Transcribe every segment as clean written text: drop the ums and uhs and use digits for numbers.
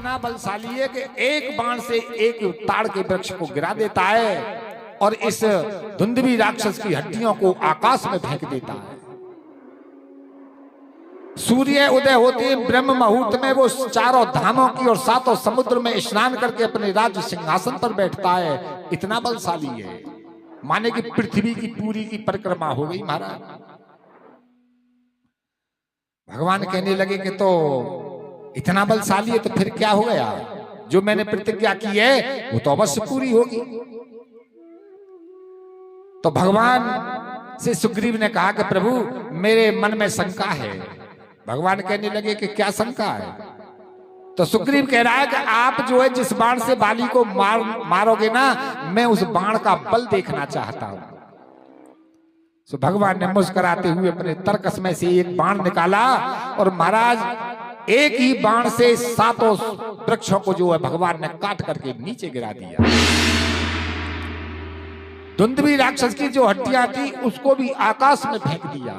इतना बलशाली है कि एक बाण से एक ताड़ के वृक्ष को गिरा देता है और इस धुंधवी राक्षस की हड्डियों को आकाश में फेंक देता है। सूर्य उदय होते ब्रह्म मुहूर्त में वो चारों धामों की और सातों समुद्र में स्नान करके अपने राज्य सिंहासन पर बैठता है। इतना बलशाली है, माने कि पृथ्वी की पूरी की परिक्रमा हो गई महाराज। भगवान कहने लगे कि तो इतना बलशाली है तो फिर क्या हो गया, जो मैंने प्रतिज्ञा की है वो तो अवश्य पूरी होगी। तो भगवान से सुग्रीव ने कहा कि प्रभु मेरे मन में शंका है। भगवान कहने लगे कि क्या शंका है? तो सुग्रीव कह रहा है कि आप जो है जिस बाण से बाली को मारोगे ना, मैं उस बाण का बल देखना चाहता हूं। तो भगवान ने मुस्कुराते हुए अपने तरकस में से एक बाण निकाला और महाराज एक ही बाण से सातों वृक्षों को जो है भगवान ने काट करके नीचे गिरा दिया। धुंधवी राक्षस की जो हड्डियां थी उसको भी आकाश में फेंक दिया।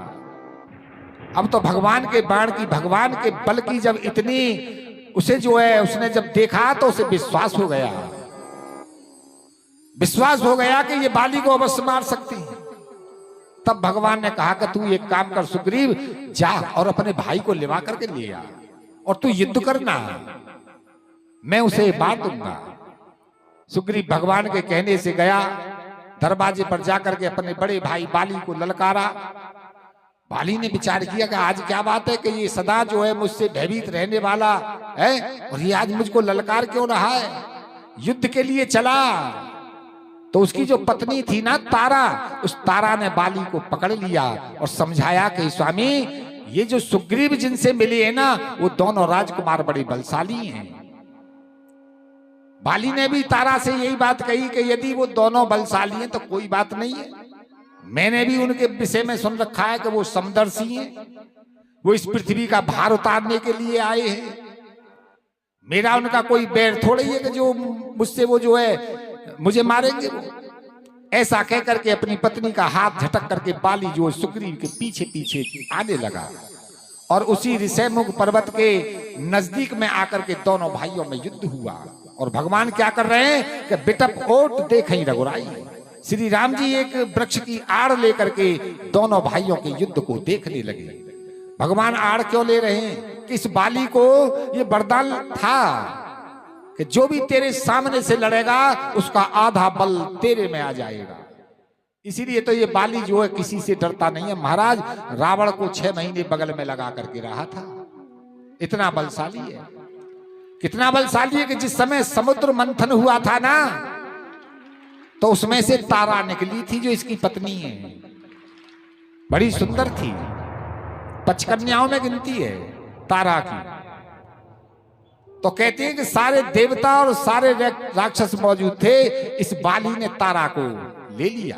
अब तो भगवान के बाण की, भगवान के बल की जब इतनी उसे जो है उसने जब देखा तो उसे विश्वास हो गया, विश्वास हो गया कि ये बाली को अवश्य मार सकती है। तब भगवान ने कहा कि तू एक काम कर सुग्रीव, जा और अपने भाई को लिवा करके ले आ और तू युद्ध करना, मैं उसे मार दूंगा। सुग्रीव भगवान के कहने से गया, दरवाजे पर जाकर के अपने बड़े भाई बाली को ललकारा। बाली ने विचार किया कि आज क्या बात है कि ये सदा जो है मुझसे भयभीत रहने वाला है और ये आज मुझको ललकार क्यों रहा है, युद्ध के लिए चला। तो उसकी जो पत्नी थी ना तारा, उस तारा ने बाली को पकड़ लिया और समझाया कि स्वामी ये जो सुग्रीव जिनसे मिले हैं ना वो दोनों राजकुमार बड़े बलशाली हैं। बाली ने भी तारा से यही बात कही कि यदि वो दोनों बलशाली हैं तो कोई बात नहीं है, मैंने भी उनके विषय में सुन रखा है कि वो समदर्शी हैं, वो इस पृथ्वी का भार उतारने के लिए आए हैं। मेरा उनका कोई बैर थोड़ा ही है कि जो मुझसे वो जो है मुझे मारेंगे। वो ऐसा कह करके अपनी पत्नी का हाथ झटक करके बाली जो सुग्रीव के पीछे पीछे आने लगा और उसी ऋषयमुख पर्वत के नजदीक में आकर के दोनों भाइयों में युद्ध हुआ। और भगवान क्या कर रहे हैं कि बिटप ओट देखें रघुराई। श्री राम जी एक वृक्ष की आड़ लेकर के दोनों भाइयों के युद्ध को देखने लगे। भगवान आड़ क्यों ले रहे हैं कि इस बाली को ये वरदान था कि जो भी तेरे सामने से लड़ेगा उसका आधा बल तेरे में आ जाएगा। इसीलिए तो ये बाली जो है किसी से डरता नहीं है। महाराज रावण को 6 महीने बगल में लगा करके रहा था, इतना बलशाली है। कितना बलशाली है कि जिस समय समुद्र मंथन हुआ था ना तो उसमें से तारा निकली थी जो इसकी पत्नी है, बड़ी सुंदर थी, 5 कन्याओं में गिनती है तारा की। तो कहते हैं कि सारे देवता और सारे राक्षस मौजूद थे, इस बाली ने तारा को ले लिया।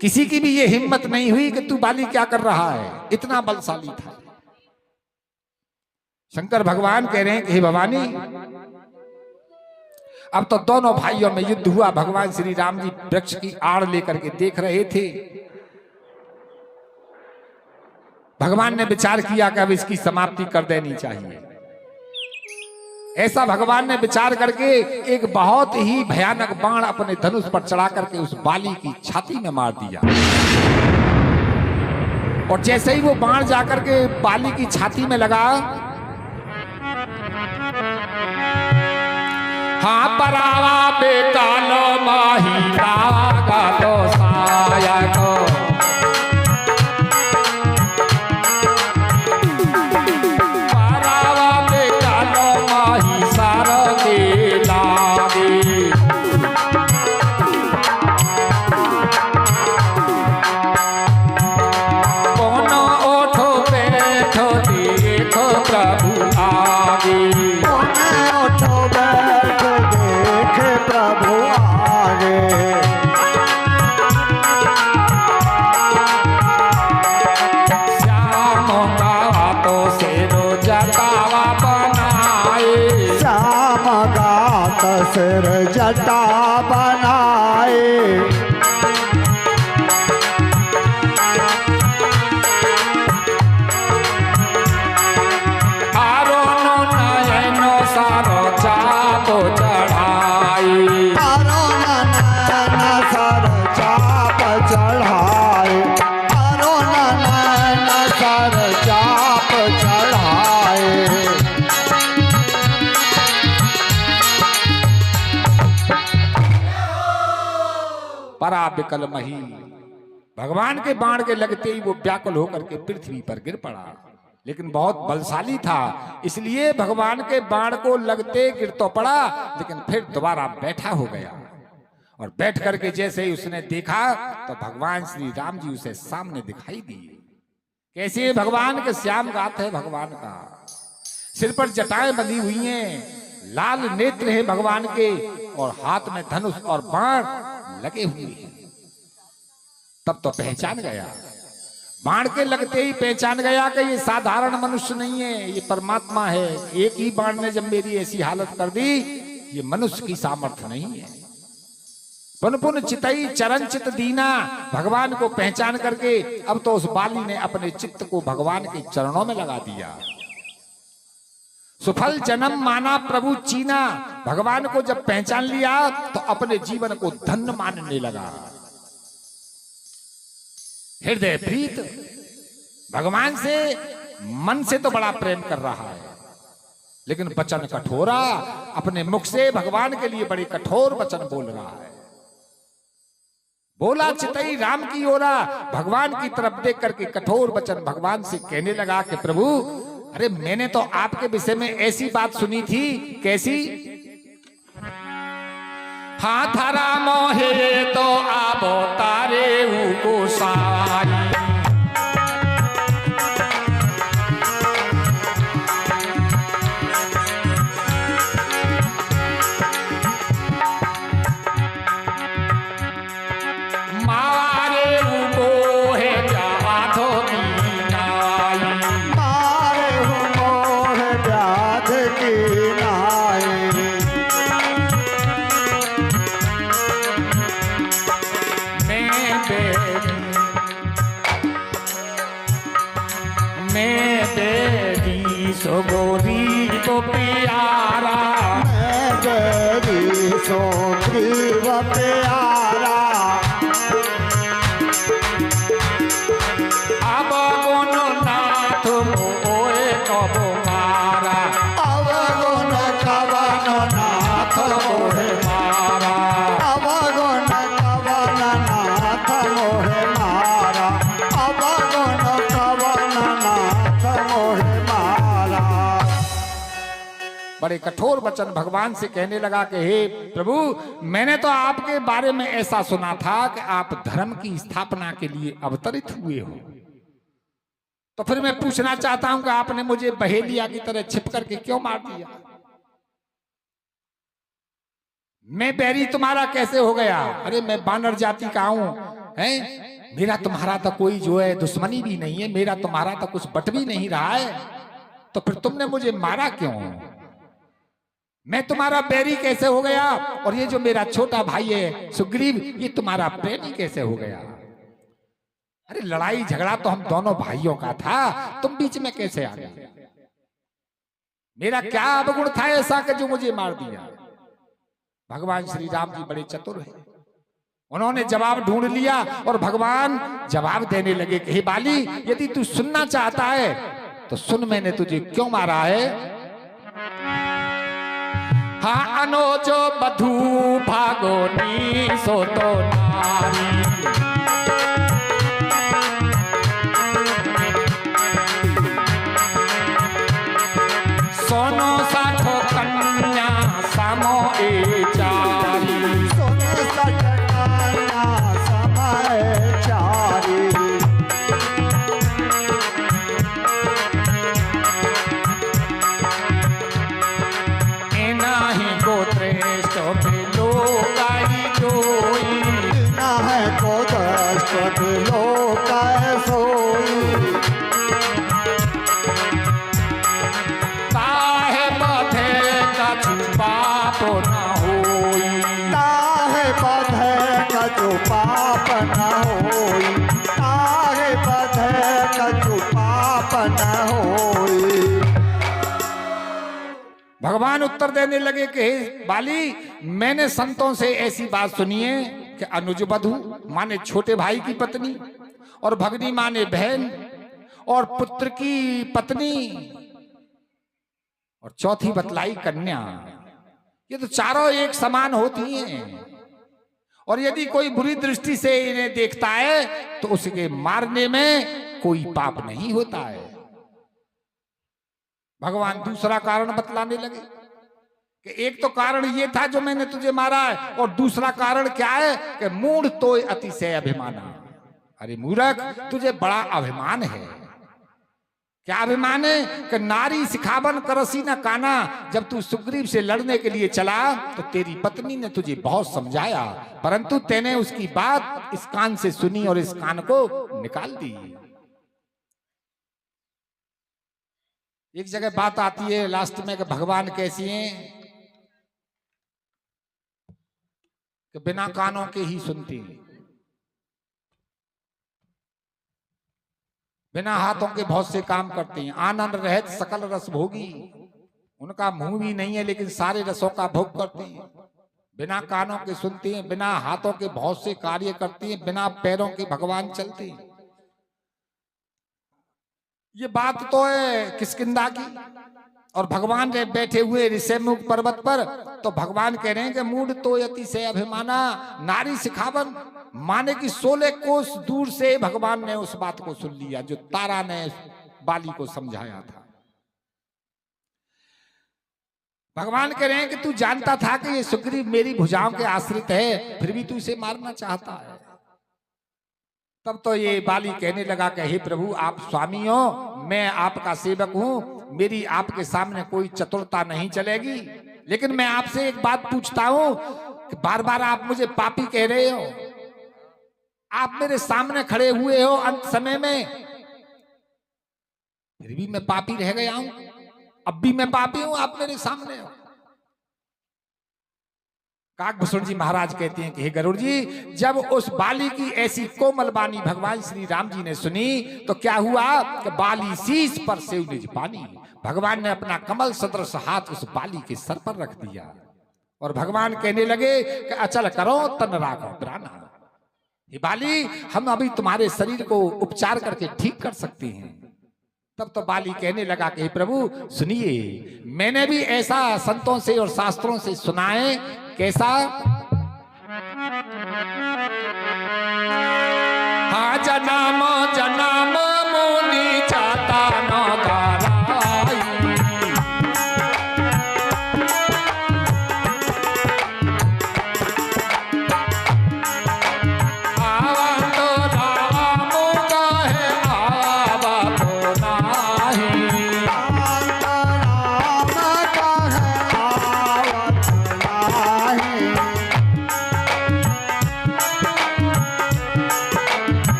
किसी की भी ये हिम्मत नहीं हुई कि तू बाली क्या कर रहा है, इतना बलशाली था। शंकर भगवान कह रहे हैं कि हे भवानी, अब तो दोनों भाइयों में युद्ध हुआ। भगवान श्री राम जी वृक्ष की आड़ लेकर के देख रहे थे। भगवान ने विचार किया कि अब इसकी समाप्ति कर देनी चाहिए। ऐसा भगवान ने विचार करके एक बहुत ही भयानक बाण अपने धनुष पर चढ़ा करके उस बाली की छाती में मार दिया। और जैसे ही वो बाण जाकर के बाली की छाती में लगा, हाँ परावा बेकालो माही रागा तो साया को, परावा बेकालो माही सारा के लागे। कोनो ओठो बैठो देखो प्रभु आगे, प्रभु आगे। विकल मही। भगवान के बाण के लगते ही वो व्याकुल होकर के पृथ्वी पर गिर पड़ा, लेकिन बहुत बलशाली था, इसलिए भगवान के बाण को लगते गिर तो पड़ा, लेकिन फिर दोबारा बैठा हो गया। और बैठ करके जैसे ही उसने देखा तो भगवान श्री राम जी उसे सामने दिखाई दिए। कैसे भगवान के श्याम गात है भगवान का, सिर पर जटाएं बंधी हुई हैं, लाल नेत्र है भगवान के, और हाथ में धनुष और बाण लगे हुए हैं। तब तो पहचान गया, बाण के लगते ही पहचान गया कि ये साधारण मनुष्य नहीं है, ये परमात्मा है। एक ही बाण ने जब मेरी ऐसी हालत कर दी, ये मनुष्य की सामर्थ्य नहीं है। पुन पुन चितई चरण चित दीना, भगवान को पहचान करके अब तो उस बाली ने अपने चित्त को भगवान के चरणों में लगा दिया। सुफल जन्म माना प्रभु चीना, भगवान को जब पहचान लिया तो अपने जीवन को धन्य मानने लगा। हृदय प्रीत, भगवान से मन से तो बड़ा प्रेम कर रहा है, लेकिन वचन कठोरा, अपने मुख से भगवान के लिए बड़े कठोर वचन बोल रहा है। बोला चितई राम की ओरा, भगवान की तरफ देख करके कठोर वचन भगवान से कहने लगा कि प्रभु, अरे मैंने तो आपके विषय में ऐसी बात सुनी थी। कैसी? हाथ राम है तो आप तारे गोसाई, सो गोरी तो प्यारा, गोरी सो ग्रीव प्यारा, अब गुण नाथ मोए कब मारा, अब गुण कवन नाथ मोहे मारा, अब गुण कवन नाथ मोहे मारा, अब गुण कवन नाथ मोहे मारा। बड़े कठोर वचन भगवान से कहने लगा कि हे प्रभु, मैंने तो आपके बारे में ऐसा सुना था कि आप धर्म की स्थापना के लिए अवतरित हुए हो। तो फिर मैं पूछना चाहता हूं कि आपने मुझे बहेलिया की तरह छिप करके क्यों मार दिया? मैं बैरी तुम्हारा कैसे हो गया? अरे मैं बानर जाति का हूं, हैं? मेरा तुम्हारा तो कोई जो है दुश्मनी भी नहीं है, मेरा तुम्हारा तो कुछ बट भी नहीं रहा है, तो फिर तुमने मुझे मारा क्यों? मैं तुम्हारा बैरी कैसे हो गया? और ये जो मेरा छोटा भाई है सुग्रीव, ये तुम्हारा प्रेमी कैसे हो गया? अरे लड़ाई झगड़ा तो हम दोनों भाइयों का था, तुम बीच में कैसे आ गए? मेरा क्या अवगुण था ऐसा कि जो मुझे मार दिया? भगवान श्री राम जी बड़े चतुर हैं, उन्होंने जवाब ढूंढ लिया और भगवान जवाब देने लगे कि हे बाली, यदि तू सुनना चाहता है तो सुन, मैंने तुझे क्यों मारा है। हाँ अनोजो बधू भागोनी सो तो नारी, सोनो साठो कन्या सामो ए चारी, सोनो साठो कन्या सामो ए चारी, कछु पाप न होई, ताहे बधे कछु पाप न होई। भगवान उत्तर देने लगे कि हे बाली, मैंने संतों से ऐसी बात सुनी है कि अनुज बधू माने छोटे भाई की पत्नी, और भगनी माने बहन, और पुत्र की पत्नी, और चौथी बतलाई कन्या। ये तो चारों एक समान होती हैं, और यदि कोई बुरी दृष्टि से इन्हें देखता है तो उसके मारने में कोई पाप नहीं होता है। भगवान दूसरा कारण बतलाने लगे कि एक तो कारण ये था जो मैंने तुझे मारा है, और दूसरा कारण क्या है कि मूढ़ तो अतिशय अभिमाना। अरे मूर्ख, तुझे बड़ा अभिमान है। क्या अभिमान है कि नारी सिखावन करसी न काना। जब तू सुग्रीव से लड़ने के लिए चला तो तेरी पत्नी ने तुझे बहुत समझाया, परंतु तेने उसकी बात इस कान से सुनी और इस कान को निकाल दी। एक जगह बात आती है लास्ट में कि भगवान कैसी हैं कि बिना कानों के ही सुनती हैं, बिना हाथों के बहुत से काम करती हैं, आनंद रहित सकल रस भोगी। उनका मुंह भी नहीं है लेकिन सारे रसों का भोग करती हैं। बिना कानों के सुनती हैं, बिना हाथों के बहुत से कार्य करती हैं, बिना पैरों के भगवान चलती हैं। ये बात तो है किष्किंधा की, और भगवान ने बैठे हुए ऋषिमुख पर्वत पर, तो भगवान कह रहे हैं कि मूढ़ तो यति से अभिमाना नारी सिखावन। माने कि 16 कोस दूर से भगवान ने उस बात को सुन लिया जो तारा ने बाली को समझाया था। भगवान कह रहे हैं कि तू जानता था कि ये सुग्रीव मेरी भुजाओं के आश्रित है, फिर भी तू इसे मारना चाहता है। तब तो ये बाली कहने लगा कि हे प्रभु, आप स्वामी हो, मैं आपका सेवक हूं, मेरी आपके सामने कोई चतुरता नहीं चलेगी। लेकिन मैं आपसे एक बात पूछता हूं कि बार बार आप मुझे पापी कह रहे हो, आप मेरे सामने खड़े हुए हो अंत समय में, फिर भी मैं पापी रह गया हूं, अब भी मैं पापी हूं, आप मेरे सामने हो। काकभूषण जी महाराज कहते हैं कि हे गरुड़ जी, जब उस बाली की ऐसी कोमल वाणी भगवान श्री राम जी ने सुनी तो क्या हुआ कि बाली शीश पर से निज पानी। भगवान ने अपना कमल सदृश हाथ उस बाली के सर पर रख दिया और भगवान कहने लगे कि अचल करो तन राखो प्राणा। हे बाली, हम अभी तुम्हारे शरीर को उपचार करके ठीक कर सकते हैं। तब तो बाली कहने लगा कि प्रभु सुनिए, मैंने भी ऐसा संतों से और शास्त्रों से सुना है। कैसा? हाँ, जन्म जन्म मुनि चाहता न गाराई, आवा तो राम कहे आवा तो नाही।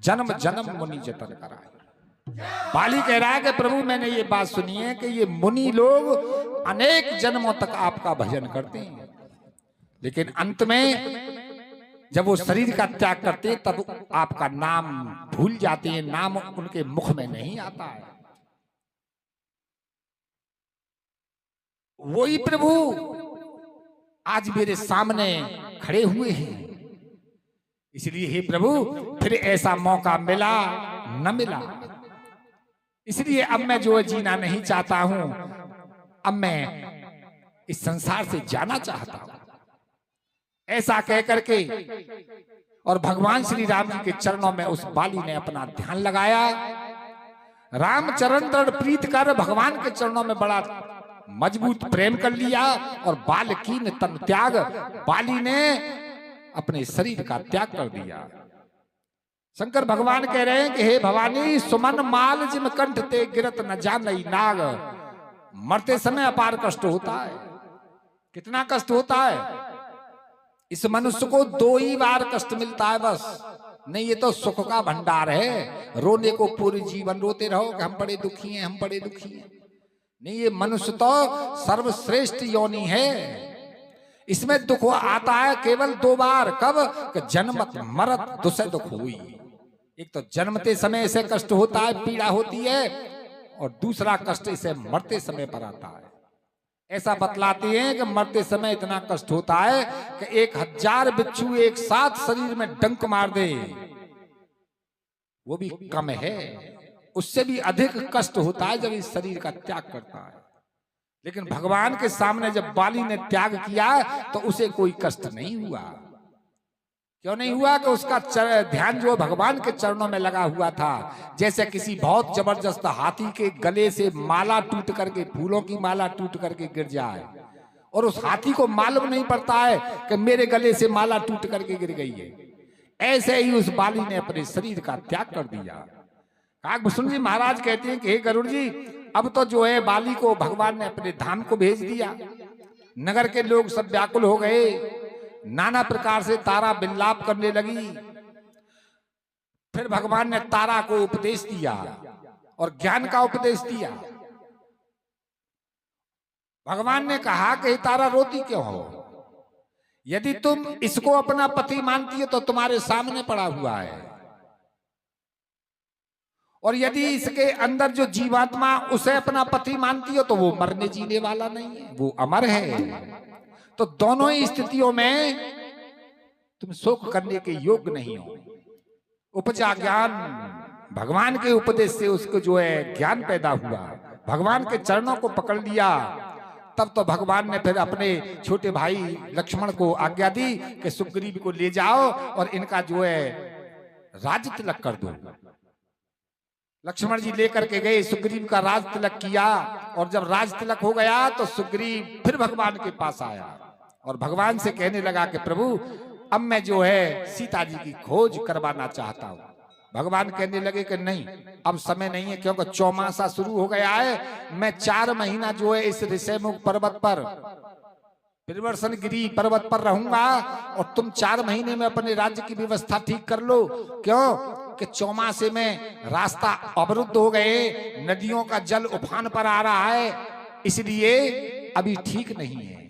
जन्म जन्म मुनि जतन कराए। बाली कह रहा है कि प्रभु मैंने ये बात सुनी है कि ये मुनि लोग अनेक जन्मों तक आपका भजन करते हैं, लेकिन अंत में जब वो शरीर का त्याग करते हैं तब आपका नाम भूल जाते हैं, नाम उनके मुख में नहीं आता है। वही प्रभु आज मेरे सामने खड़े हुए हैं, इसलिए हे प्रभु फिर ऐसा मौका मिला न मिला, इसलिए अब मैं जो जीना नहीं चाहता हूं, अब मैं इस संसार से जाना चाहता हूं। ऐसा कह करके और भगवान श्री राम जी के चरणों में उस बाली ने अपना ध्यान लगाया। राम चरण दृढ़ प्रीत कर भगवान के चरणों में बड़ा मजबूत प्रेम कर लिया और बालकीन तन त्याग, बाली ने अपने शरीर का त्याग कर दिया। शंकर भगवान कह रहे हैं कि हे भवानी, सुमन माल जिम कंठ ते गिरत न जानई नाग। मरते समय अपार कष्ट होता है। कितना कष्ट होता है? इस मनुष्य को 2 ही बार कष्ट मिलता है बस। नहीं, ये तो सुख का भंडार है। रोने को पूरे जीवन रोते रहो कि हम बड़े दुखी हैं, हम बड़े दुखी हैं। नहीं, ये मनुष्य तो सर्वश्रेष्ठ योनि है। इसमें दुख आता है केवल 2 बार। कब? कि जन्मत मरत दुसह दुख हुई। एक तो जन्मते समय इसे कष्ट होता है, पीड़ा होती है, और दूसरा कष्ट इसे मरते समय पर आता है। ऐसा बतलाते हैं कि मरते समय इतना कष्ट होता है कि 1000 बिच्छू एक साथ शरीर में डंक मार दे, वो भी कम है। उससे भी अधिक कष्ट होता है जब इस शरीर का त्याग करता है। लेकिन भगवान के सामने जब बाली ने त्याग किया तो उसे कोई कष्ट नहीं हुआ। क्यों नहीं हुआ? कि उसका ध्यान जो भगवान के चरणों में लगा हुआ था। जैसे किसी बहुत जबरदस्त हाथी के गले से माला टूट करके, फूलों की माला टूट करके गिर जाए, और उस हाथी को मालूम नहीं पड़ता है कि मेरे गले से माला टूट करके गिर गई है, ऐसे ही उस बाली ने अपने शरीर का त्याग कर दिया। काकभूषण जी महाराज कहते हैं कि हे गरुड़ जी, अब तो जो है बाली को भगवान ने अपने धाम को भेज दिया। नगर के लोग सब व्याकुल हो गए, नाना प्रकार से तारा विलाप करने लगी। फिर भगवान ने तारा को उपदेश दिया और ज्ञान का उपदेश दिया। भगवान ने कहा कि तारा रोती क्यों हो? यदि तुम इसको अपना पति मानती हो तो तुम्हारे सामने पड़ा हुआ है, और यदि इसके अंदर जो जीवात्मा उसे अपना पति मानती हो तो वो मरने जीने वाला नहीं है, वो अमर है। तो दोनों ही स्थितियों में तुम शोक करने के योग्य नहीं हो। उपजा ज्ञान, भगवान के उपदेश से उसको जो है ज्ञान पैदा हुआ, भगवान के चरणों को पकड़ लिया। तब तो भगवान ने फिर अपने छोटे भाई लक्ष्मण को आज्ञा दी कि सुग्रीव को ले जाओ और इनका जो है राज तिलक कर दो। लक्ष्मण जी लेकर के गए, सुग्रीव का राज तिलक किया, और जब राज तिलक हो गया तो सुग्रीव फिर भगवान के पास आया और भगवान से कहने लगा कि प्रभु, अब मैं जो है सीता जी की खोज करवाना चाहता हूं। भगवान कहने लगे कि नहीं, अब समय नहीं है, क्योंकि चौमासा शुरू हो गया है। मैं 4 महीना जो है इस ऋषिमुख पर्वत पर, परिवर्षण गिरी पर्वत पर रहूंगा, और तुम 4 महीने में अपने राज्य की व्यवस्था ठीक कर लो। क्यों? कि चौमासे में रास्ता अवरुद्ध हो गए, नदियों का जल उफान पर आ रहा है, इसलिए अभी ठीक नहीं है।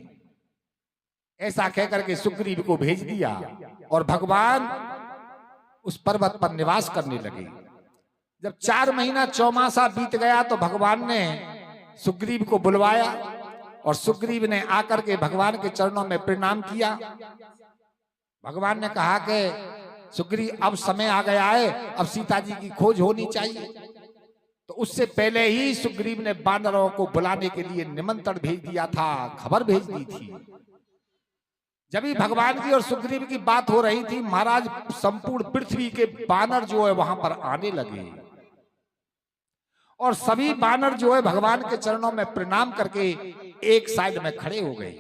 ऐसा कहकर के सुग्रीव को भेज दिया और भगवान उस पर्वत पर निवास करने लगे। जब 4 महीना चौमासा बीत गया तो भगवान ने सुग्रीव को बुलवाया और सुग्रीव ने आकर के भगवान के चरणों में प्रणाम किया। भगवान ने कहा कि सुग्रीव, अब समय आ गया है, अब सीता जी की खोज होनी चाहिए। तो उससे पहले ही सुग्रीव ने बानरों को बुलाने के लिए निमंत्रण भेज दिया था, खबर भेज दी थी। जब भी भगवान की और सुग्रीव की बात हो रही थी, महाराज संपूर्ण पृथ्वी के बानर जो है वहां पर आने लगे, और सभी बानर जो है भगवान के चरणों में प्रणाम करके एक साइड में खड़े हो गए।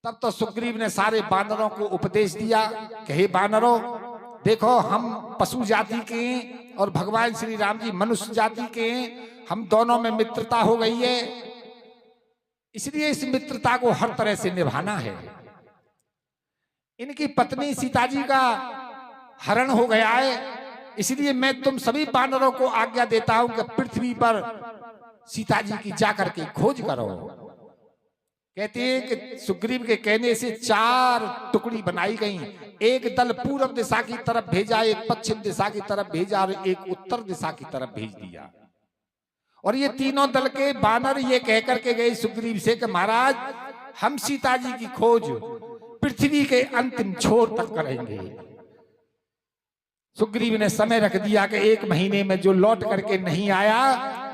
तब तो सुग्रीव ने सारे बानरों को उपदेश दिया कि हे बानरों, देखो हम पशु जाति के हैं और भगवान श्री राम जी मनुष्य जाति के हैं, हम दोनों में मित्रता हो गई है, इसलिए इस मित्रता को हर तरह से निभाना है। इनकी पत्नी सीता जी का हरण हो गया है, इसलिए मैं तुम सभी बानरों को आज्ञा देता हूं कि पृथ्वी पर सीता जी की जाकर के खोज करो। कहते हैं कि सुग्रीव के कहने से 4 टुकड़ी बनाई गई। एक दल पूर्व दिशा की तरफ भेजा, एक पश्चिम दिशा की तरफ भेजा और एक उत्तर दिशा की तरफ भेज दिया। और ये तीनों दल के बानर ये कह करके गए सुग्रीव से कि महाराज, हम सीता जी की खोज पृथ्वी के अंतिम छोर तक करेंगे। सुग्रीव ने समय रख दिया कि 1 महीने में जो लौट करके नहीं आया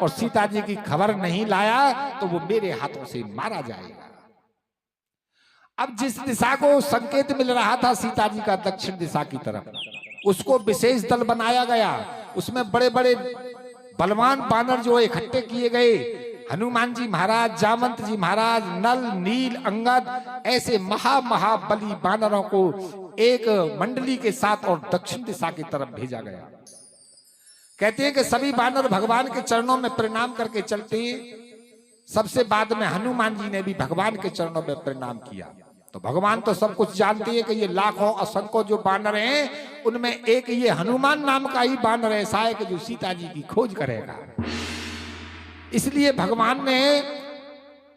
और सीता जी की खबर नहीं लाया तो वो मेरे हाथों से मारा जाएगा। अब जिस दिशा को संकेत मिल रहा था सीता जी का, दक्षिण दिशा की तरफ, उसको विशेष दल बनाया गया। उसमें बड़े बड़े बलवान बानर जो इकट्ठे किए गए, हनुमान जी महाराज, जामवंत जी महाराज, नल, नील, अंगद, ऐसे महाबली बानरों को एक मंडली के साथ और दक्षिण दिशा की तरफ भेजा गया। कहते हैं कि सभी बानर भगवान के चरणों में प्रणाम करके चलते हैं। सबसे बाद में हनुमान जी ने भी भगवान के चरणों में प्रणाम किया। तो भगवान तो सब कुछ जानते हैं कि ये लाखों असंख्यों जो बानर हैं उनमें एक ये हनुमान नाम का ही बानर ऐसा है कि जो सीता जी की खोज करेगा। इसलिए भगवान ने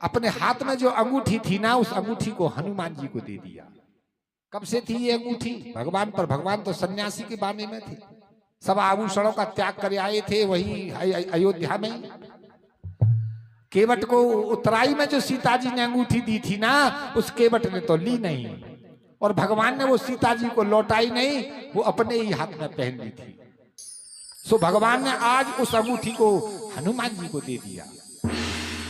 अपने हाथ में जो अंगूठी थी ना, उस अंगूठी को हनुमान जी को दे दिया। कब से थी ये अंगूठी भगवान पर? भगवान तो सन्यासी के बाने में थे, सब आभूषणों का त्याग कर आए थे वही अयोध्या में। केवट को उतराई में जो सीता जी ने अंगूठी दी थी ना, उस केवट ने तो ली नहीं, और भगवान ने वो सीता जी को लौटाई नहीं, वो अपने ही हाथ में पहन ली थी। सो भगवान ने आज उस अंगूठी को हनुमान जी को दे दिया।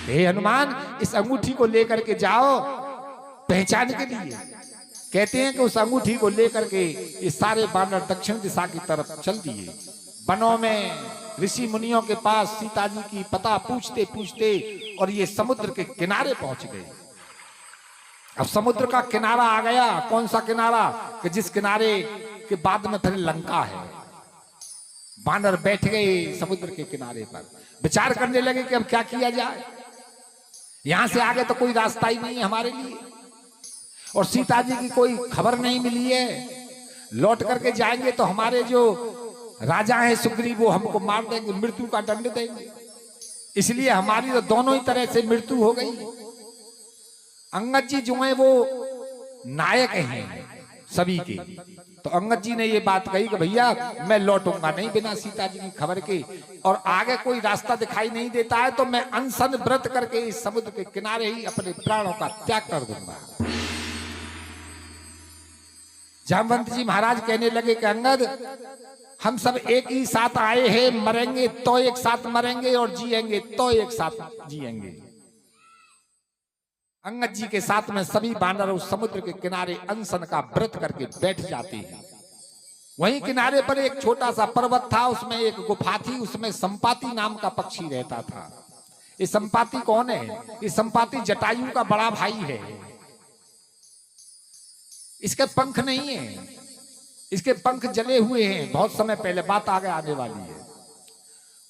हे हनुमान, इस अंगूठी को लेकर के जाओ पहचान के लिए। कहते हैं कि उस अंगूठी को लेकर के ये सारे बानर दक्षिण दिशा की तरफ चल दिए। वनों में ऋषि मुनियों के पास सीता जी की पता पूछते पूछते और ये समुद्र के किनारे पहुंच गए। अब समुद्र का किनारा आ गया। कौन सा किनारा? कि जिस किनारे के बाद में फिर लंका है। बानर बैठ गए समुद्र के किनारे पर, विचार करने लगे कि अब क्या किया जाए, यहां से आगे तो कोई रास्ता ही नहीं है हमारे लिए, और सीता जी की कोई खबर नहीं मिली है। लौट करके जाएंगे तो हमारे जो राजा हैं सुग्रीव, वो हमको मार देंगे, मृत्यु का दंड देंगे। इसलिए हमारी तो दोनों ही तरह से मृत्यु हो गई। अंगद जी जो है वो नायक हैं सभी के, तो अंगद जी ने ये बात कही कि भैया मैं लौटूंगा नहीं बिना सीता जी की खबर के, और आगे कोई रास्ता दिखाई नहीं देता है तो मैं अनशन व्रत करके इस समुद्र के किनारे ही अपने प्राणों का त्याग कर दूंगा। जामवंत जी महाराज कहने लगे कि अंगद, हम सब एक ही साथ आए हैं, मरेंगे तो एक साथ मरेंगे और जिएंगे तो एक साथ जिएंगे। अंगद जी के साथ में सभी बानर उस समुद्र के किनारे अनशन का व्रत करके बैठ जाते हैं। वहीं किनारे पर एक छोटा सा पर्वत था, उसमें एक गुफा थी, उसमें संपाति नाम का पक्षी रहता था। ये संपाति कौन है? ये संपाति जटायु का बड़ा भाई है। इसके पंख नहीं है, इसके पंख जले हुए हैं। बहुत समय पहले, बात आगे आने वाली है।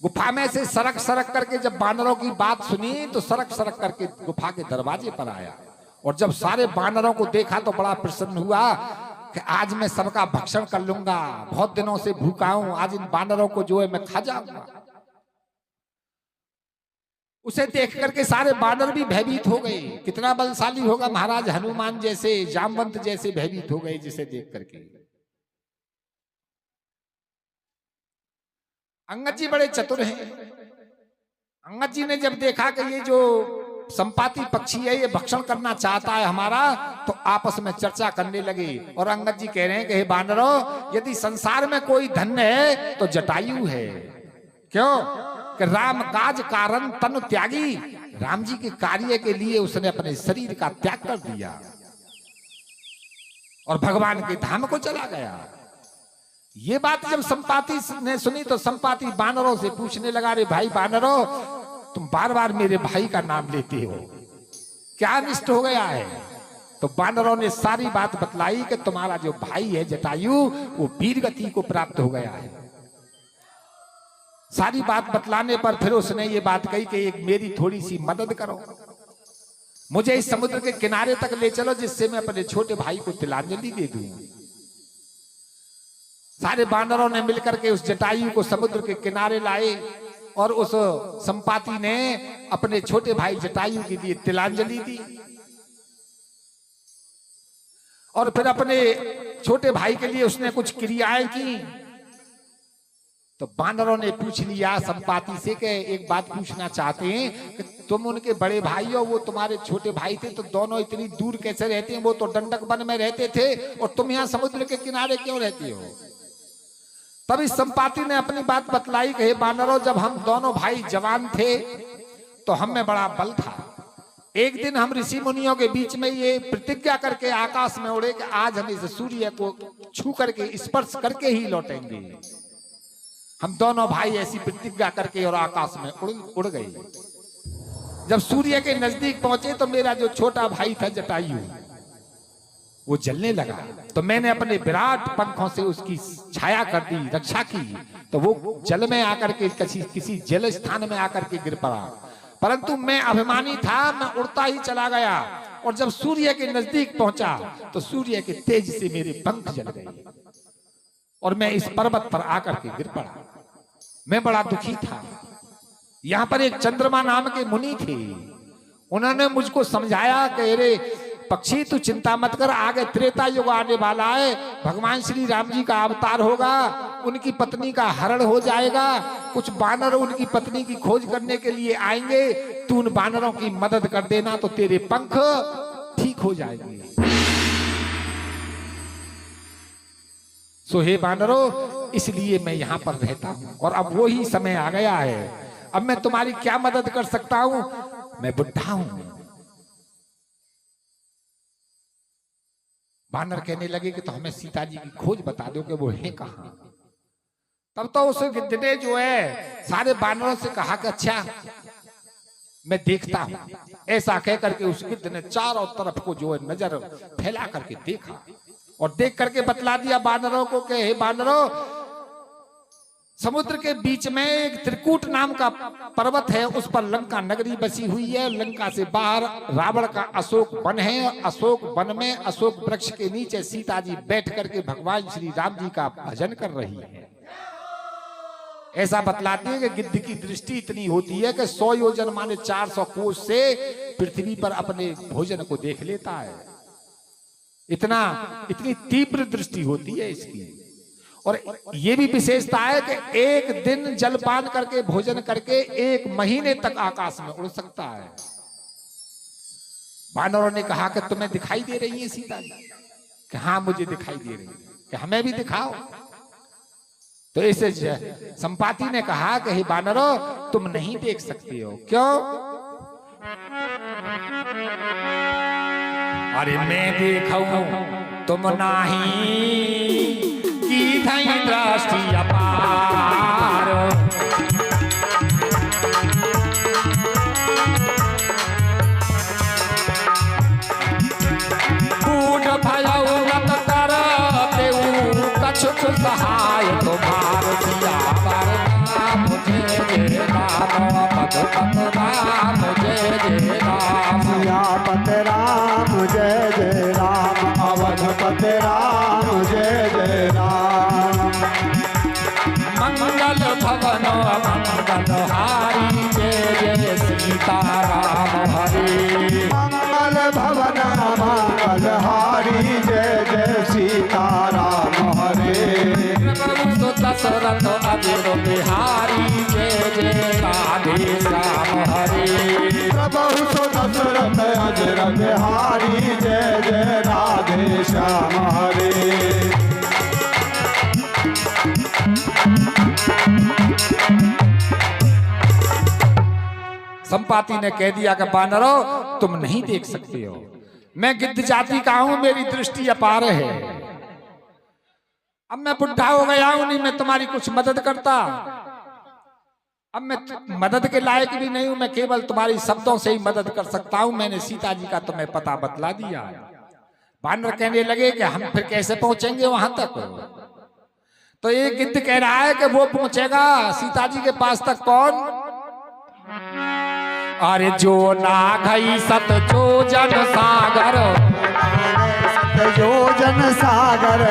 गुफा में से सरक सरक करके जब बानरों की बात सुनी तो सरक सरक करके गुफा के दरवाजे पर आया, और जब सारे बानरों को देखा तो बड़ा प्रसन्न हुआ कि आज मैं सबका भक्षण कर लूंगा, बहुत दिनों से भूखा हूं, आज इन बानरों को जो है मैं खा जाऊंगा। उसे देख करके सारे बानर भी भयभीत हो गए। कितना बलशाली होगा महाराज हनुमान जैसे, जामवंत जैसे भयभीत हो गए जिसे देख करके। अंगद जी बड़े चतुर हैं। अंगद जी ने जब देखा कि ये जो संपाति पक्षी है ये भक्षण करना चाहता है हमारा, तो आपस में चर्चा करने लगे। और अंगद जी कह रहे हैं कि हे बानरों, यदि संसार में कोई धन्य है तो जटायु है। क्यों? कि राम काज कारण तनु त्यागी, राम जी के कार्य के लिए उसने अपने शरीर का त्याग कर दिया और भगवान के धाम को चला गया। ये बात जब संपाति ने सुनी तो संपाति बानरों से पूछने लगा, रे भाई बानरों, तुम बार बार मेरे भाई का नाम लेते हो, क्या अनिष्ट हो गया है? तो बानरों ने सारी बात बतलाई कि तुम्हारा जो भाई है जटायु वो वीर गति को प्राप्त हो गया है। सारी बात बतलाने पर फिर उसने ये बात कही कि एक मेरी थोड़ी सी मदद करो, मुझे इस समुद्र के किनारे तक ले चलो जिससे मैं अपने छोटे भाई को तिलांजलि दे दूं। सारे बानरों ने मिलकर के उस जटायु को समुद्र के किनारे लाए और उस संपाति ने अपने छोटे भाई जटायु के लिए तिलांजलि दी और फिर अपने छोटे भाई के लिए उसने कुछ क्रियाएं की। तो बानरों ने पूछ लिया संपाति से कि एक बात पूछना चाहते हैं कि तुम उनके बड़े भाई हो, वो तुम्हारे छोटे भाई थे, तो दोनों इतनी दूर कैसे रहते हैं? वो तो दंडक वन में रहते थे और तुम यहाँ समुद्र के किनारे क्यों रहती हो? तब इस संपाति ने अपनी बात बतलाई कि हे बानरों, जब हम दोनों भाई जवान थे तो हम में बड़ा बल था। एक दिन हम ऋषि मुनियों के बीच में ये प्रतिज्ञा करके आकाश में उड़े कि आज हम इस सूर्य को छू करके स्पर्श करके ही लौटेंगे। हम दोनों भाई ऐसी प्रतिज्ञा करके और आकाश में उड़ गए। जब सूर्य के नजदीक पहुंचे तो मेरा जो छोटा भाई था जटायु वो जलने लगा, तो मैंने अपने विराट पंखों से उसकी छाया कर दी, रक्षा की, तो वो जल में आकर के किसी जल स्थान में आकर के गिर पड़ा। परंतु मैं अभिमानी था, मैं उड़ता ही चला गया और जब सूर्य के नजदीक पहुंचा तो सूर्य के तेज से मेरे पंख जल गए और मैं इस पर्वत पर आकर के गिर पड़ा। मैं बड़ा दुखी था। यहाँ पर एक चंद्रमा नाम के मुनि थे, उन्होंने मुझको समझाया कि अरे पक्षी तू चिंता मत कर, आगे त्रेता युग आने वाला है, भगवान श्री राम जी का अवतार होगा, उनकी पत्नी का हरण हो जाएगा, कुछ बानर उनकी पत्नी की खोज करने के लिए आएंगे, तू उन बानरों की मदद कर देना तो तेरे पंख ठीक हो जाएंगे। सो हे बानरों, इसलिए मैं यहां पर रहता हूं और अब वो ही समय आ गया है। अब मैं तुम्हारी क्या मदद कर सकता हूं? मैं बुढ़ा हूं। बानर कहने लगे कि तो हमें सीता जी की खोज बता दो कि वो है कहां। तब तो उस गिद्ध ने जो है सारे बानरों से कहा कि अच्छा मैं देखता हूं। ऐसा कह करके उस गिद्ध ने चारों तरफ को जो है नजर फैला करके देखा और देख करके बतला दिया बानरों को कि हे बानरों, समुद्र के बीच में एक त्रिकूट नाम का पर्वत है, उस पर लंका नगरी बसी हुई है। लंका से बाहर रावण का अशोक वन है। अशोक वन में अशोक वृक्ष के नीचे सीता जी बैठ करके भगवान श्री राम जी का भजन कर रही है। ऐसा बतलाती है कि गिद्ध की दृष्टि इतनी होती है कि 100 योजन माने 400 कोस से पृथ्वी पर अपने भोजन को देख लेता है। इतनी तीव्र दृष्टि होती है इसकी। और ये भी विशेषता है कि एक दिन जलपान करके भोजन करके 1 महीने तक आकाश में उड़ सकता है। बानरों ने कहा कि तुम्हें दिखाई दे रही है सीता जी? कि हाँ मुझे दिखाई दे रही है। कि हमें भी दिखाओ। तो इसे संपाति ने कहा कि हे बानरों, तुम नहीं देख सकते हो। क्यों? अरे मैं देखूं तुम नहीं की थई दृष्टि अपार। बूढ़ भयउ मत कर देऊ कछुक सहाय तुम्हार सियावर राम जय राम पद राम जय राम सियापत राम जय जय राम अवधपत राम जय जय राम। मंगल भवन मंगल हारी जय जय सीता राम हरे। मंगल भवन मंगल हारी जय जय सीता राम हरे। दशरथ अबीर बिहारी जय जय राधे श्याम हरे। प्रभु सो दशरथ अजर बिहारी जय जय राधे श्याम हरे। संपाति ने कह दिया कि बानरों, तुम नहीं देख सकते हो। मैं गिद्ध जाति का हूं, मेरी दृष्टि अपार है। अब मैं बुढ़ा हो गया हूं, नहीं मैं तुम्हारी कुछ मदद करता। अब मैं मदद के लायक भी नहीं हूं, मैं केवल तुम्हारी शब्दों से ही मदद कर सकता हूं। मैंने सीता जी का तुम्हें पता बतला दिया। बानर कहने लगे कि हम फिर कैसे पहुंचेंगे वहां तक? तो एक गिद्ध कह रहा है कि वो पहुंचेगा सीता जी के पास तक। कौन? अरे जो नाघई सत जो जन सागर, योजन सागर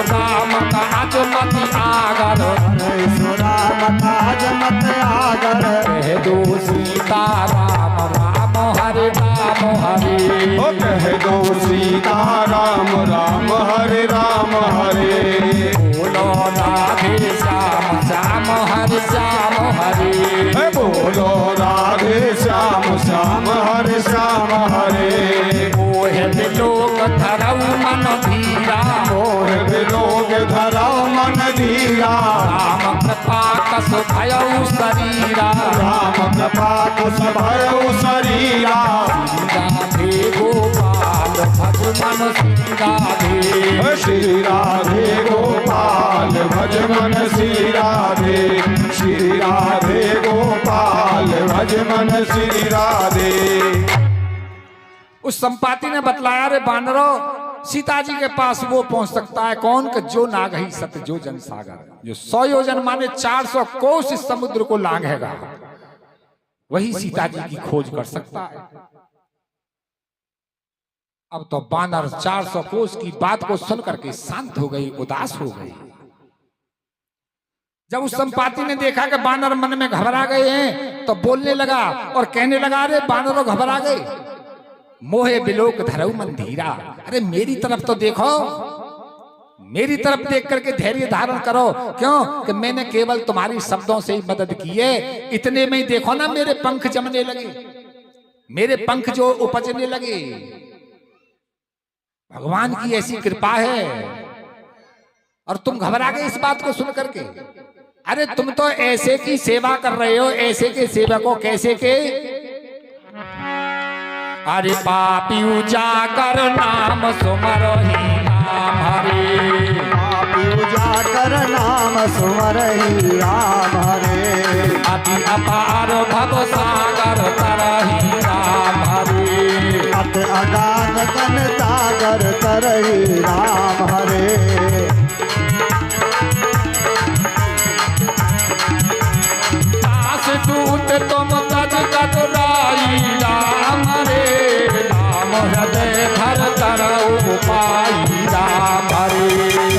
राम काज मत आगर। राम काज मत आगर। कह दो सीता राम राम हरे राम हरे। कह दो सीता राम राम हरे राम हरे। बोलो राधे श्याम श्याम हरे श्याम हरे। बोलो राधे श्याम श्याम हरे श्याम हरे। मोह लोक धरऊ मन धीरा, मोह लोक धरऊ मन धीरा। राम कृपा कस भयउ शरीरा, राम कृपा कुश भयउ शरीरा। राधे गोपाल भज मन श्री राधे। श्री राधे गोपाल भज मन श्री राधे। श्री राधे गोपाल भज मन श्री राधे। उस संपाति ने बतलाया, रे बानरों, सीता जी के पास वो पहुंच सकता है। कौन? कि जो नागही सत जो जन सागर, जो 100 योजन माने 400 कोस इस समुद्र को लांघेगा, वही सीता जी की खोज कर सकता है। अब तो बानर 400 कोस की बात को सुन करके शांत हो गई, उदास हो गई। जब उस संपाति ने देखा कि बानर मन में घबरा गए हैं तो बोलने लगा और कहने लगा, अरे बानरों घबरा गए, मोहे बिलोक धरऊ मंधीरा, अरे मेरी तरफ तो देखो, मेरी तरफ देख करके धैर्य धारण करो। क्यों कि मैंने केवल तुम्हारी शब्दों से ही मदद की है, इतने में ही देखो ना मेरे पंख जमने लगे, मेरे पंख जो उपजने लगे। भगवान की ऐसी कृपा है और तुम घबरा गए इस बात को सुन करके। अरे तुम तो ऐसे की सेवा कर रहे हो, ऐसे के सेवकों कैसे के, अरे पापी उजागर नाम सुमरहि राम हरे, पापी उजागर नाम सुमरहि राम हरे, अति अपार भव सागर तरहि राम हरे, अति अगाध घन सागर तरहि राम हरे, दूत तुम कद कद राई राम हरे, राम हृदय धर करऊ उपाई राम हरे,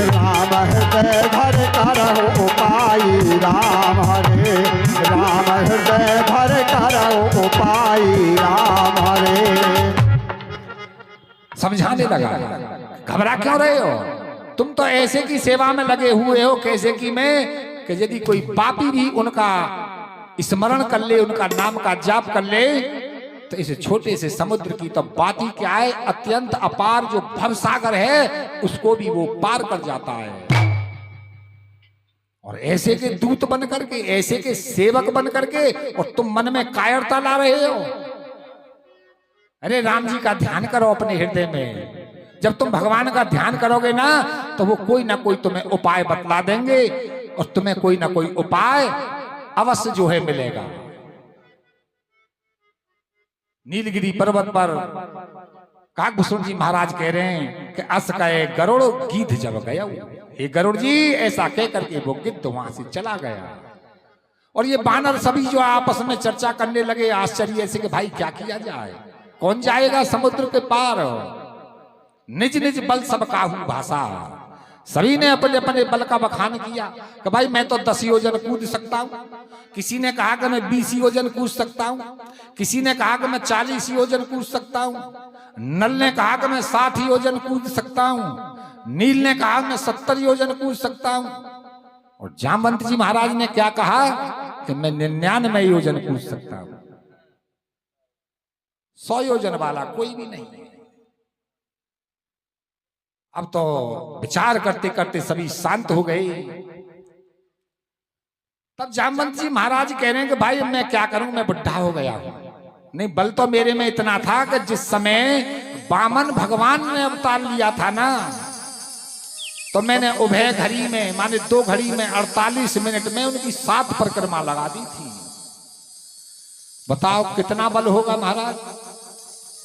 राम हृदय धर करऊ उपाई राम हरे, राम हृदय धर करऊ उपाई राम हरे। समझाने लगा, घबरा क्यों रहे हो, तुम तो ऐसे की सेवा में लगे हुए हो, कैसे की में कि यदि कोई पापी भी उनका स्मरण कर ले, उनका नाम का जाप कर ले, तो इस छोटे से समुद्र की तो बात ही क्या है, अत्यंत अपार जो भवसागर है उसको भी वो पार कर जाता है। और ऐसे के दूत बन करके, ऐसे के सेवक बन करके, और तुम मन में कायरता ला रहे हो। अरे राम जी का ध्यान करो अपने हृदय में, जब तुम भगवान का ध्यान करोगे ना तो वो कोई ना कोई तुम्हें उपाय बतला देंगे और तुम्हें कोई ना कोई उपाय अवश्य जो है मिलेगा। नीलगिरी पर्वत पर काकभूषण जी महाराज कह रहे हैं कि अस कहे गरुड़ गीध जब गया, ये गरुड़ जी ऐसा कह करके वो गिद्ध वहां से चला गया। और ये बानर सभी जो आपस में चर्चा करने लगे आश्चर्य से कि भाई क्या किया जाए, कौन जाएगा समुद्र के पार, निज निज बल सब काहू भाषा, सभी ने अपने अपने बल का बखान किया कि भाई मैं तो 10 योजन कूद सकता हूं, किसी ने कहा कि मैं 20 योजन कूद सकता हूं, किसी ने कहा कि मैं 40 योजन कूद सकता हूं, नल ने कहा कि मैं 60 योजन कूद सकता हूं, नील ने कहा मैं 70 योजन कूद सकता हूं, और जामवंत जी महाराज ने क्या कहा कि मैं 99 योजन कूद सकता हूं। 100 योजन वाला कोई भी नहीं। अब तो विचार करते करते सभी शांत हो गए। तब जामवंत जी महाराज कह रहे हैं कि भाई मैं क्या करूं, मैं बुढ़ा हो गया हूं, नहीं बल तो मेरे में इतना था कि जिस समय वामन भगवान ने अवतार लिया था ना, तो मैंने उभय घड़ी में माने 2 घड़ी में 48 मिनट में उनकी 7 परिक्रमा लगा दी थी। बताओ कितना बल होगा महाराज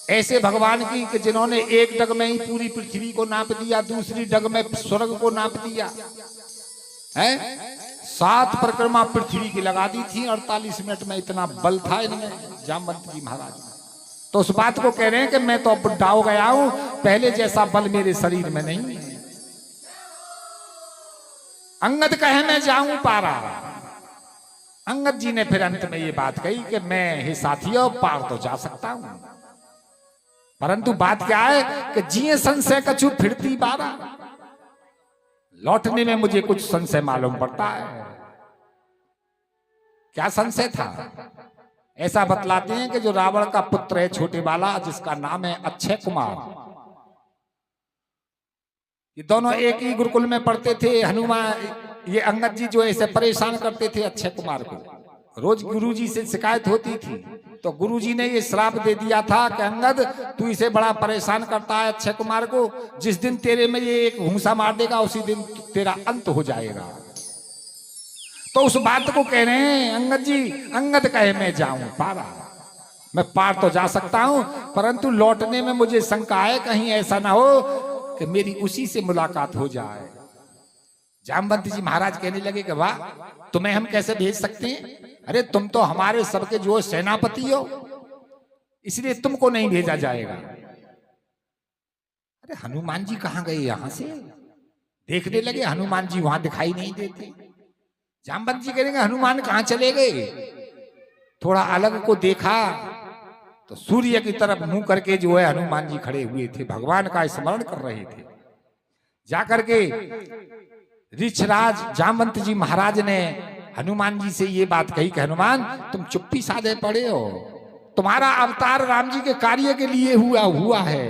ऐसे भगवान की कि जिन्होंने एक डग में ही पूरी पृथ्वी को नाप दिया, दूसरी डग में स्वर्ग को नाप दिया है। 7 परिक्रमा पृथ्वी की लगा दी थी 48 मिनट में, इतना बल था इनमें जामवंत जी महाराज में। तो उस बात को कह रहे हैं कि मैं तो बुढ़ा हो गया हूं, पहले जैसा बल मेरे शरीर में नहीं है। अंगद कहे मैं जाऊं पारा, अंगद जी ने फिर अंत में ये बात कही कि मैं हे साथियों पार तो जा सकता हूं, परंतु बात क्या है कि जिए संशय कछु फिरती बारा, लौटने में मुझे कुछ संशय मालूम पड़ता है। क्या संशय था? ऐसा बतलाते हैं कि जो रावण का पुत्र है छोटे वाला, जिसका नाम है अक्षय कुमार, ये दोनों एक ही गुरुकुल में पढ़ते थे। हनुमान ये अंगद जी जो ऐसे परेशान करते थे अक्षय कुमार को, रोज गुरुजी से शिकायत होती थी, तो गुरुजी ने ये श्राप दे दिया था कि अंगद तू इसे बड़ा परेशान करता है अक्षय कुमार को, जिस दिन तेरे में ये एक घूंसा मार देगा उसी दिन तेरा अंत हो जाएगा। तो उस बात को कह रहे हैं अंगद जी, अंगद कहे मैं जाऊं पारा, मैं पार तो जा सकता हूं, परंतु लौटने में मुझे शंका है कहीं ऐसा ना हो कि मेरी उसी से मुलाकात हो जाए। जामवंत जी महाराज कहने लगे कि वाह, तुम्हें हम कैसे भेज सकते हैं, अरे तुम तो हमारे सबके जो सेनापति हो, इसलिए तुमको नहीं भेजा जाएगा। अरे हनुमान जी कहाँ गए यहां से? देखने लगे, हनुमान जी वहां दिखाई नहीं देते। जामवंत जी कहेंगे हनुमान कहाँ चले गए? थोड़ा अलग को देखा तो सूर्य की तरफ मुंह करके जो है हनुमान जी खड़े हुए थे, भगवान का स्मरण कर रहे थे। जाकर के ऋक्षराज जामवंत जी महाराज ने हनुमान जी से ये बात कही कि हनुमान तुम चुप्पी साधे पड़े हो, तुम्हारा अवतार राम जी के कार्य के लिए हुआ है।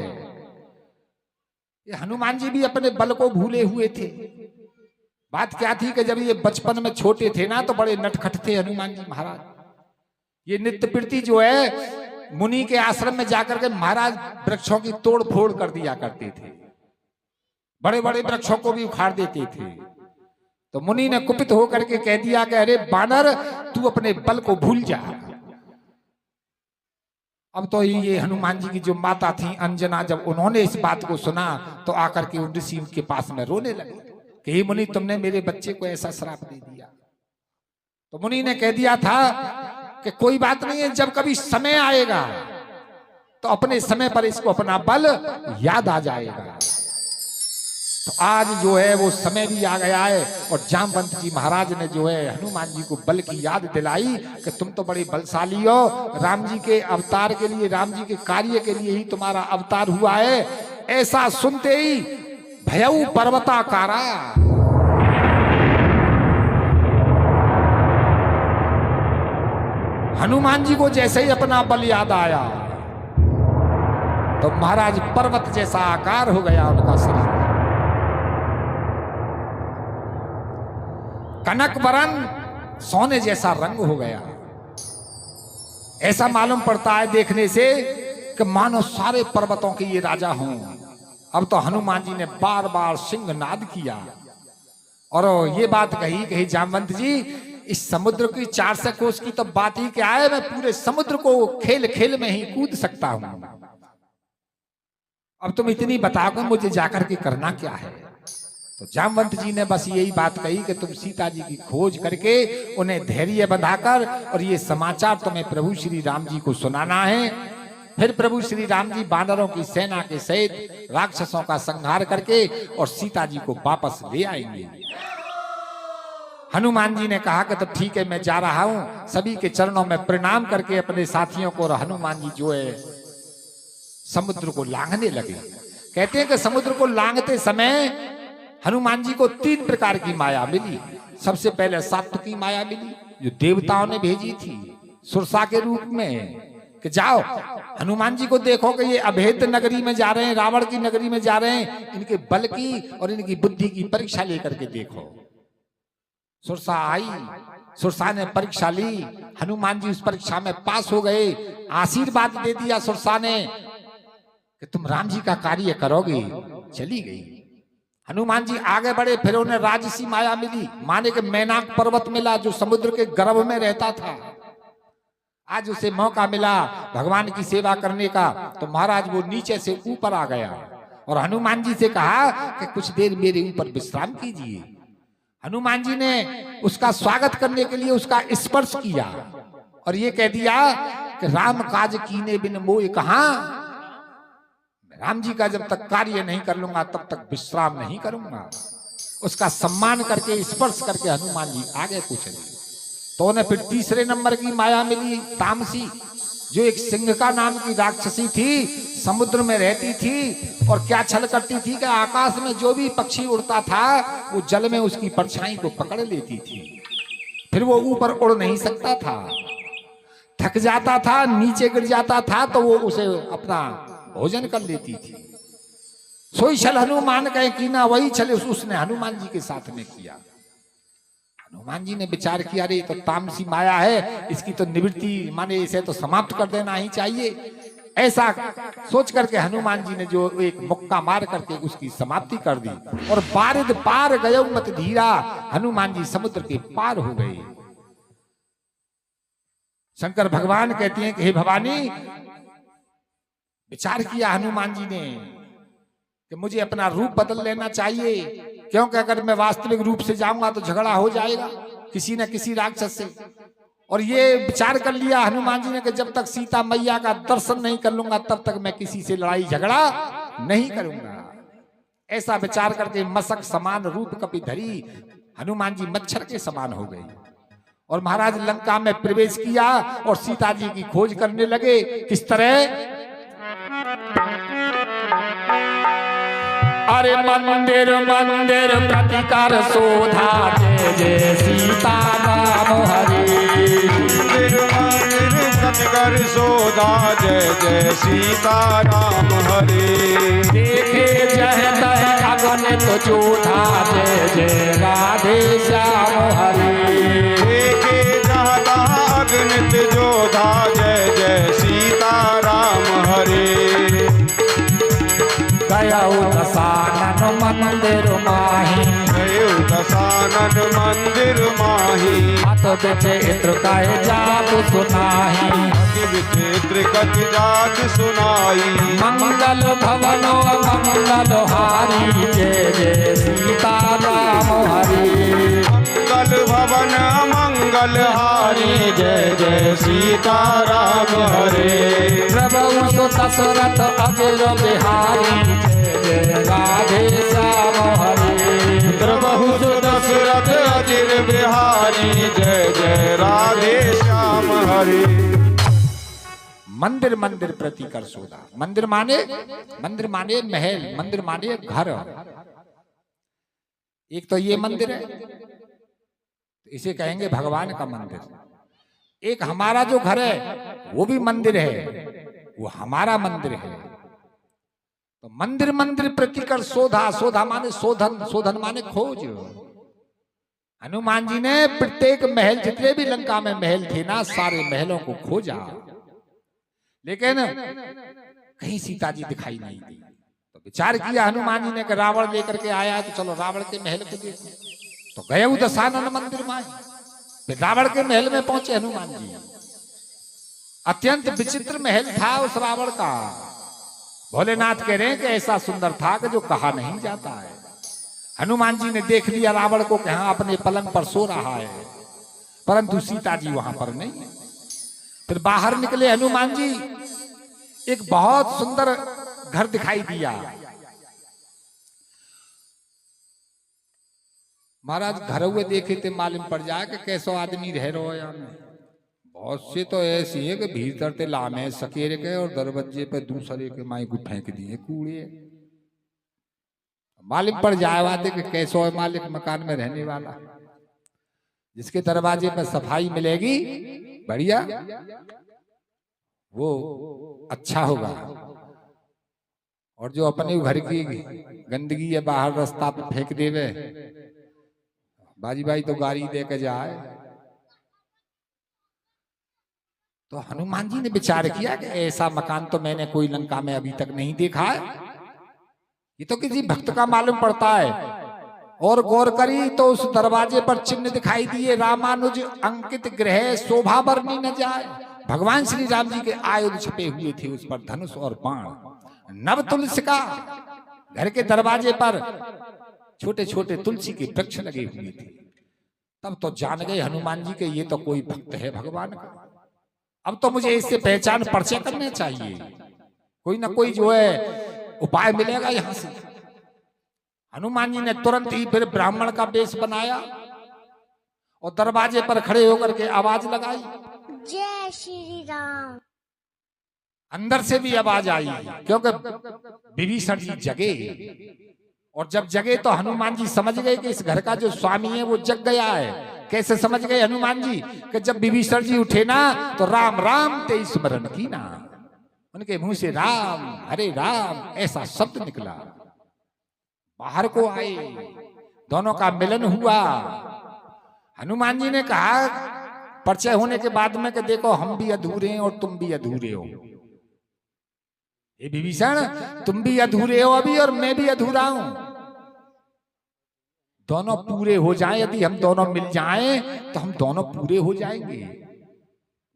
ये हनुमान जी भी अपने बल को भूले हुए थे। बात क्या थी कि जब ये बचपन में छोटे थे ना तो बड़े नटखट थे हनुमान जी महाराज। ये नित्य प्रति जो है मुनि के आश्रम में जाकर के महाराज वृक्षों की तोड़ फोड़ कर दिया करते थे, बड़े बड़े वृक्षों को भी उखाड़ देते थे। तो मुनि ने कुपित होकर के कह दिया कि अरे बानर तू अपने बल को भूल जा। अब तो ये हनुमान जी की जो माता थी अंजना, जब उन्होंने इस बात को सुना तो आकर के उन ऋषि के पास में रोने लगे कि हे मुनि तुमने मेरे बच्चे को ऐसा श्राप दे दिया। तो मुनि ने कह दिया था कि कोई बात नहीं है, जब कभी समय आएगा तो अपने समय पर इसको अपना बल याद आ जाएगा। तो आज जो है वो समय भी आ गया है और जामवंत जी महाराज ने जो है हनुमान जी को बल की याद दिलाई कि तुम तो बड़े बलशाली हो, राम जी के अवतार के लिए, राम जी के कार्य के लिए ही तुम्हारा अवतार हुआ है। ऐसा सुनते ही भयउ पर्वताकारा, हनुमान जी को जैसे ही अपना बल याद आया तो महाराज पर्वत जैसा आकार हो गया उनका शरीर, कनक वरण सोने जैसा रंग हो गया। ऐसा मालूम पड़ता है देखने से कि मानो सारे पर्वतों के ये राजा हों। अब तो हनुमान जी ने बार बार सिंहनाद किया और ये बात कही जामवंत जी इस समुद्र की 400 कोस की तो बात ही क्या है, मैं पूरे समुद्र को खेल खेल में ही कूद सकता हूं। अब तुम इतनी बताओ मुझे जाकर के करना क्या है। तो जामवंत जी ने बस यही बात कही कि तुम सीता जी की खोज करके उन्हें धैर्य बंधाकर और ये समाचार तुम्हें प्रभु श्री राम जी को सुनाना है। फिर प्रभु श्री राम जी बानरों की सेना के सहित राक्षसों का संहार करके और सीता जी को वापस ले आएंगे। हनुमान जी ने कहा कि तो ठीक है मैं जा रहा हूं। सभी के चरणों में प्रणाम करके अपने साथियों को, और हनुमान जी जो है समुद्र को लांघने लगे। कहते हैं कि समुद्र को लांघते समय हनुमान जी को 3 प्रकार की माया मिली। सबसे पहले सात्विकी माया मिली जो देवताओं ने भेजी थी सुरसा के रूप में कि जाओ हनुमान जी को देखो कि ये अभेद नगरी में जा रहे हैं, रावण की नगरी में जा रहे हैं, इनके बल की और इनकी बुद्धि की परीक्षा लेकर के देखो। सुरसा आई, सुरसा ने परीक्षा ली, हनुमान जी उस परीक्षा में पास हो गए। आशीर्वाद दे दिया सुरसा ने कि तुम राम जी का कार्य करोगे। चली गई। हनुमान जी आगे बढ़े, फिर उन्हें राजसी माया मिली, माने कि मैनाक पर्वत मिला जो समुद्र के गर्भ में रहता था। आज उसे मौका मिला भगवान की सेवा करने का, तो महाराज वो नीचे से ऊपर आ गया और हनुमान जी से कहा कि कुछ देर मेरे ऊपर विश्राम कीजिए। हनुमान जी ने उसका स्वागत करने के लिए उसका स्पर्श किया और ये कह दिया कि राम काज कीने बिन मोय कहां, राम जी का जब तक कार्य नहीं कर लूंगा तब तक विश्राम नहीं करूंगा। उसका सम्मान करके स्पर्श करके हनुमान जी आगे को चले। तो उन्हें फिर तीसरे नंबर की माया मिली तामसी, जो एक सिंह का नाम की राक्षसी थी, समुद्र में रहती थी और क्या छल करती थी कि आकाश में जो भी पक्षी उड़ता था वो जल में उसकी परछाई को पकड़ लेती थी। फिर वो ऊपर उड़ नहीं सकता था, थक जाता था, नीचे गिर जाता था तो वो उसे अपना भोजन कर लेती थी। सोई छल हनुमान कहे की ना, वही छल उसने हनुमान जी के साथ में किया। हनुमान जी ने विचार किया अरे तो तामसी माया है, इसकी तो निवृत्ति माने इसे तो समाप्त कर देना ही चाहिए। ऐसा सोच करके हनुमान जी ने जो एक मुक्का मार करके उसकी समाप्ति कर दी और बारिद पार गयो मत धीरा, हनुमान जी समुद्र के पार हो गए। शंकर भगवान कहते हैं कि हे भवानी, विचार किया हनुमान जी ने कि मुझे अपना रूप बदल लेना चाहिए, क्योंकि अगर मैं वास्तविक रूप से जाऊंगा तो झगड़ा हो जाएगा किसी न किसी राक्षस से। और ये विचार कर लिया हनुमान जी ने कि जब तक सीता मैया का दर्शन नहीं कर लूंगा तब तक मैं किसी से लड़ाई झगड़ा नहीं करूंगा। ऐसा विचार करके मशक समान रूप कपि धरी हनुमान जी मच्छर के समान हो गए और महाराज लंका में प्रवेश किया और सीता जी की खोज करने लगे। किस तरह? अरे मंदिर मंदिर प्रतिकर शोधा जय जय सीता राम हरे। मंदिर मंदिर प्रतिकर शोधा जय जय सीता राम हरे। देखे जह तह अगणित जोधा जय जय राधे श्याम हरे। देखे जह तह अगणित जोधा जय जय सीता राम हरे। गयौ दसानन मंदिर माही गयौ दसानन मंदिर माही। अत विचित्र कह जात सुनाही। अति विचित्र कति जात सुनाई। मंगल भवनो मंगल हारी जय जय सीता राम हरे। मंगल भवन मंगल हारी जय जय सीता राम हरे। प्रभु सुत दशरथ अजर बिहारी जय जय राधे श्याम हरे। प्रभु सुत दशरथ अजिर बिहारी जय जय राधे श्याम हरे। मंदिर मंदिर प्रतिकर शोधा। मंदिर माने महल, मंदिर माने घर। एक तो ये मंदिर है, इसे कहेंगे भगवान का मंदिर। एक हमारा जो घर है वो भी मंदिर है, वो हमारा मंदिर है। तो मंदिर मंदिर प्रतिकर शोधा। शोधा माने शोधन, शोधन माने खोज। हनुमान जी ने प्रत्येक महल, जितने भी लंका में महल थे ना, सारे महलों को खोजा, लेकिन कहीं सीता जी दिखाई नहीं दी। तो विचार किया हनुमान जी ने कि रावण लेकर के आया है, तो चलो रावण के महल को देखो। तो गए दशानन मंदिर में, फिर रावण के महल में पहुंचे हनुमान जी। अत्यंत विचित्र महल था उस रावण का। भोलेनाथ कह रहे हैं कि ऐसा सुंदर था कि जो कहा नहीं जाता है। हनुमान जी ने देख लिया रावण को कि हाँ अपने पलंग पर सो रहा है, परंतु सीता जी वहां पर नहीं है। फिर बाहर निकले हनुमान जी, एक बहुत सुंदर घर दिखाई दिया। महाराज घर हुए देखे थे मालूम पड़ जाए कि कैसो आदमी रह रहो यहाँ में। बहुत से तो ऐसी है कि भीतर ते लामे सकेरे के और दरवाजे पे दूसरे के माई को फेंक दिए कूड़े। मालूम पड़ जाए बात कि कैसो है मालिक मकान में रहने वाला। जिसके दरवाजे पर सफाई मिलेगी बढ़िया, वो अच्छा होगा। और जो अपने घर की गंदगी है बाहर रास्ता पे फेंक देवे, बाजी भाई तो गाड़ी दे के जाए। तो हनुमान जी ने विचार किया कि ऐसा मकान तो मैंने कोई लंका में अभी तक नहीं देखा है, ये तो किसी भक्त का मालूम पड़ता है। और गौर करी तो उस दरवाजे पर चिन्ह दिखाई दिए, रामानुज अंकित गृह शोभा बरनी न जाए। भगवान श्री राम जी के आयुध छपे हुए थे उस पर, धनुष और बाण। नव तुलसी का घर के दरवाजे पर छोटे छोटे तुलसी के वृक्ष लगे हुए थे। तब तो जान गए हनुमान जी के ये तो कोई भक्त है भगवान का। अब तो मुझे इससे पहचान परिचय करना चाहिए, कोई ना कोई जो है उपाय मिलेगा यहां से। हनुमान जी ने तुरंत ही फिर ब्राह्मण का वेश बनाया और दरवाजे पर खड़े होकर के आवाज लगाई, जय श्री राम। अंदर से भी आवाज आई, क्योंकि विभीषण जी जगे। और जब जगे तो हनुमान जी समझ गए कि इस घर का जो स्वामी है वो जग गया है। कैसे समझ गए हनुमान जी? कि जब विभीषण जी उठे ना तो राम राम ते स्मरण की ना, उनके मुंह से राम हरे राम ऐसा शब्द निकला। बाहर को आए, दोनों का मिलन हुआ। हनुमान जी ने कहा परिचय होने के बाद में कि देखो हम भी अधूरे हैं और तुम भी अधूरे हो। ये विभीषण तुम भी अधूरे हो अभी और मैं भी अधूरा हूं। दोनों पूरे हो जाएं, यदि हम दोनों मिल जाएं तो हम दोनों पूरे हो जाएंगे।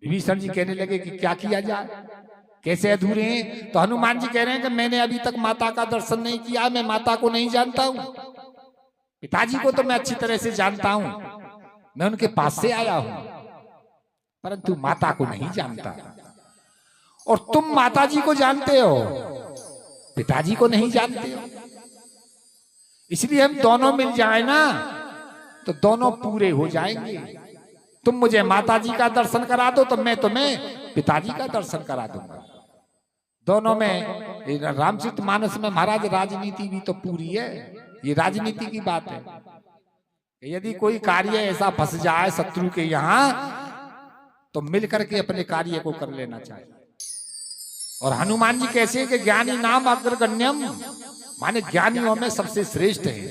विभीषण जी कहने लगे कि क्या किया जाए, कैसे अधूरे हैं? तो हनुमान जी कह रहे हैं कि मैंने अभी तक माता का दर्शन नहीं किया, मैं माता को नहीं जानता हूं। पिताजी को तो मैं अच्छी तरह से जानता हूं, मैं उनके पास से आया हूं, परंतु माता को नहीं जानता। और तुम माता जी को जानते हो, पिताजी को नहीं जानते हो। इसलिए हम दोनों मिल जाए ना तो दोनों पूरे हो जाएंगे। तुम मुझे माता जी का दर्शन करा दो तो मैं तुम्हें पिताजी का दर्शन करा दूंगा। दोनों में रामचरितमानस में महाराज राजनीति भी तो पूरी है। ये राजनीति की बात है। यदि कोई कार्य ऐसा फंस जाए शत्रु के यहाँ तो मिलकर के अपने कार्य को कर लेना चाहिए। और हनुमान जी कैसे कि ज्ञानी नाम अग्रगण्यम, माने ज्ञानियों में सबसे श्रेष्ठ है।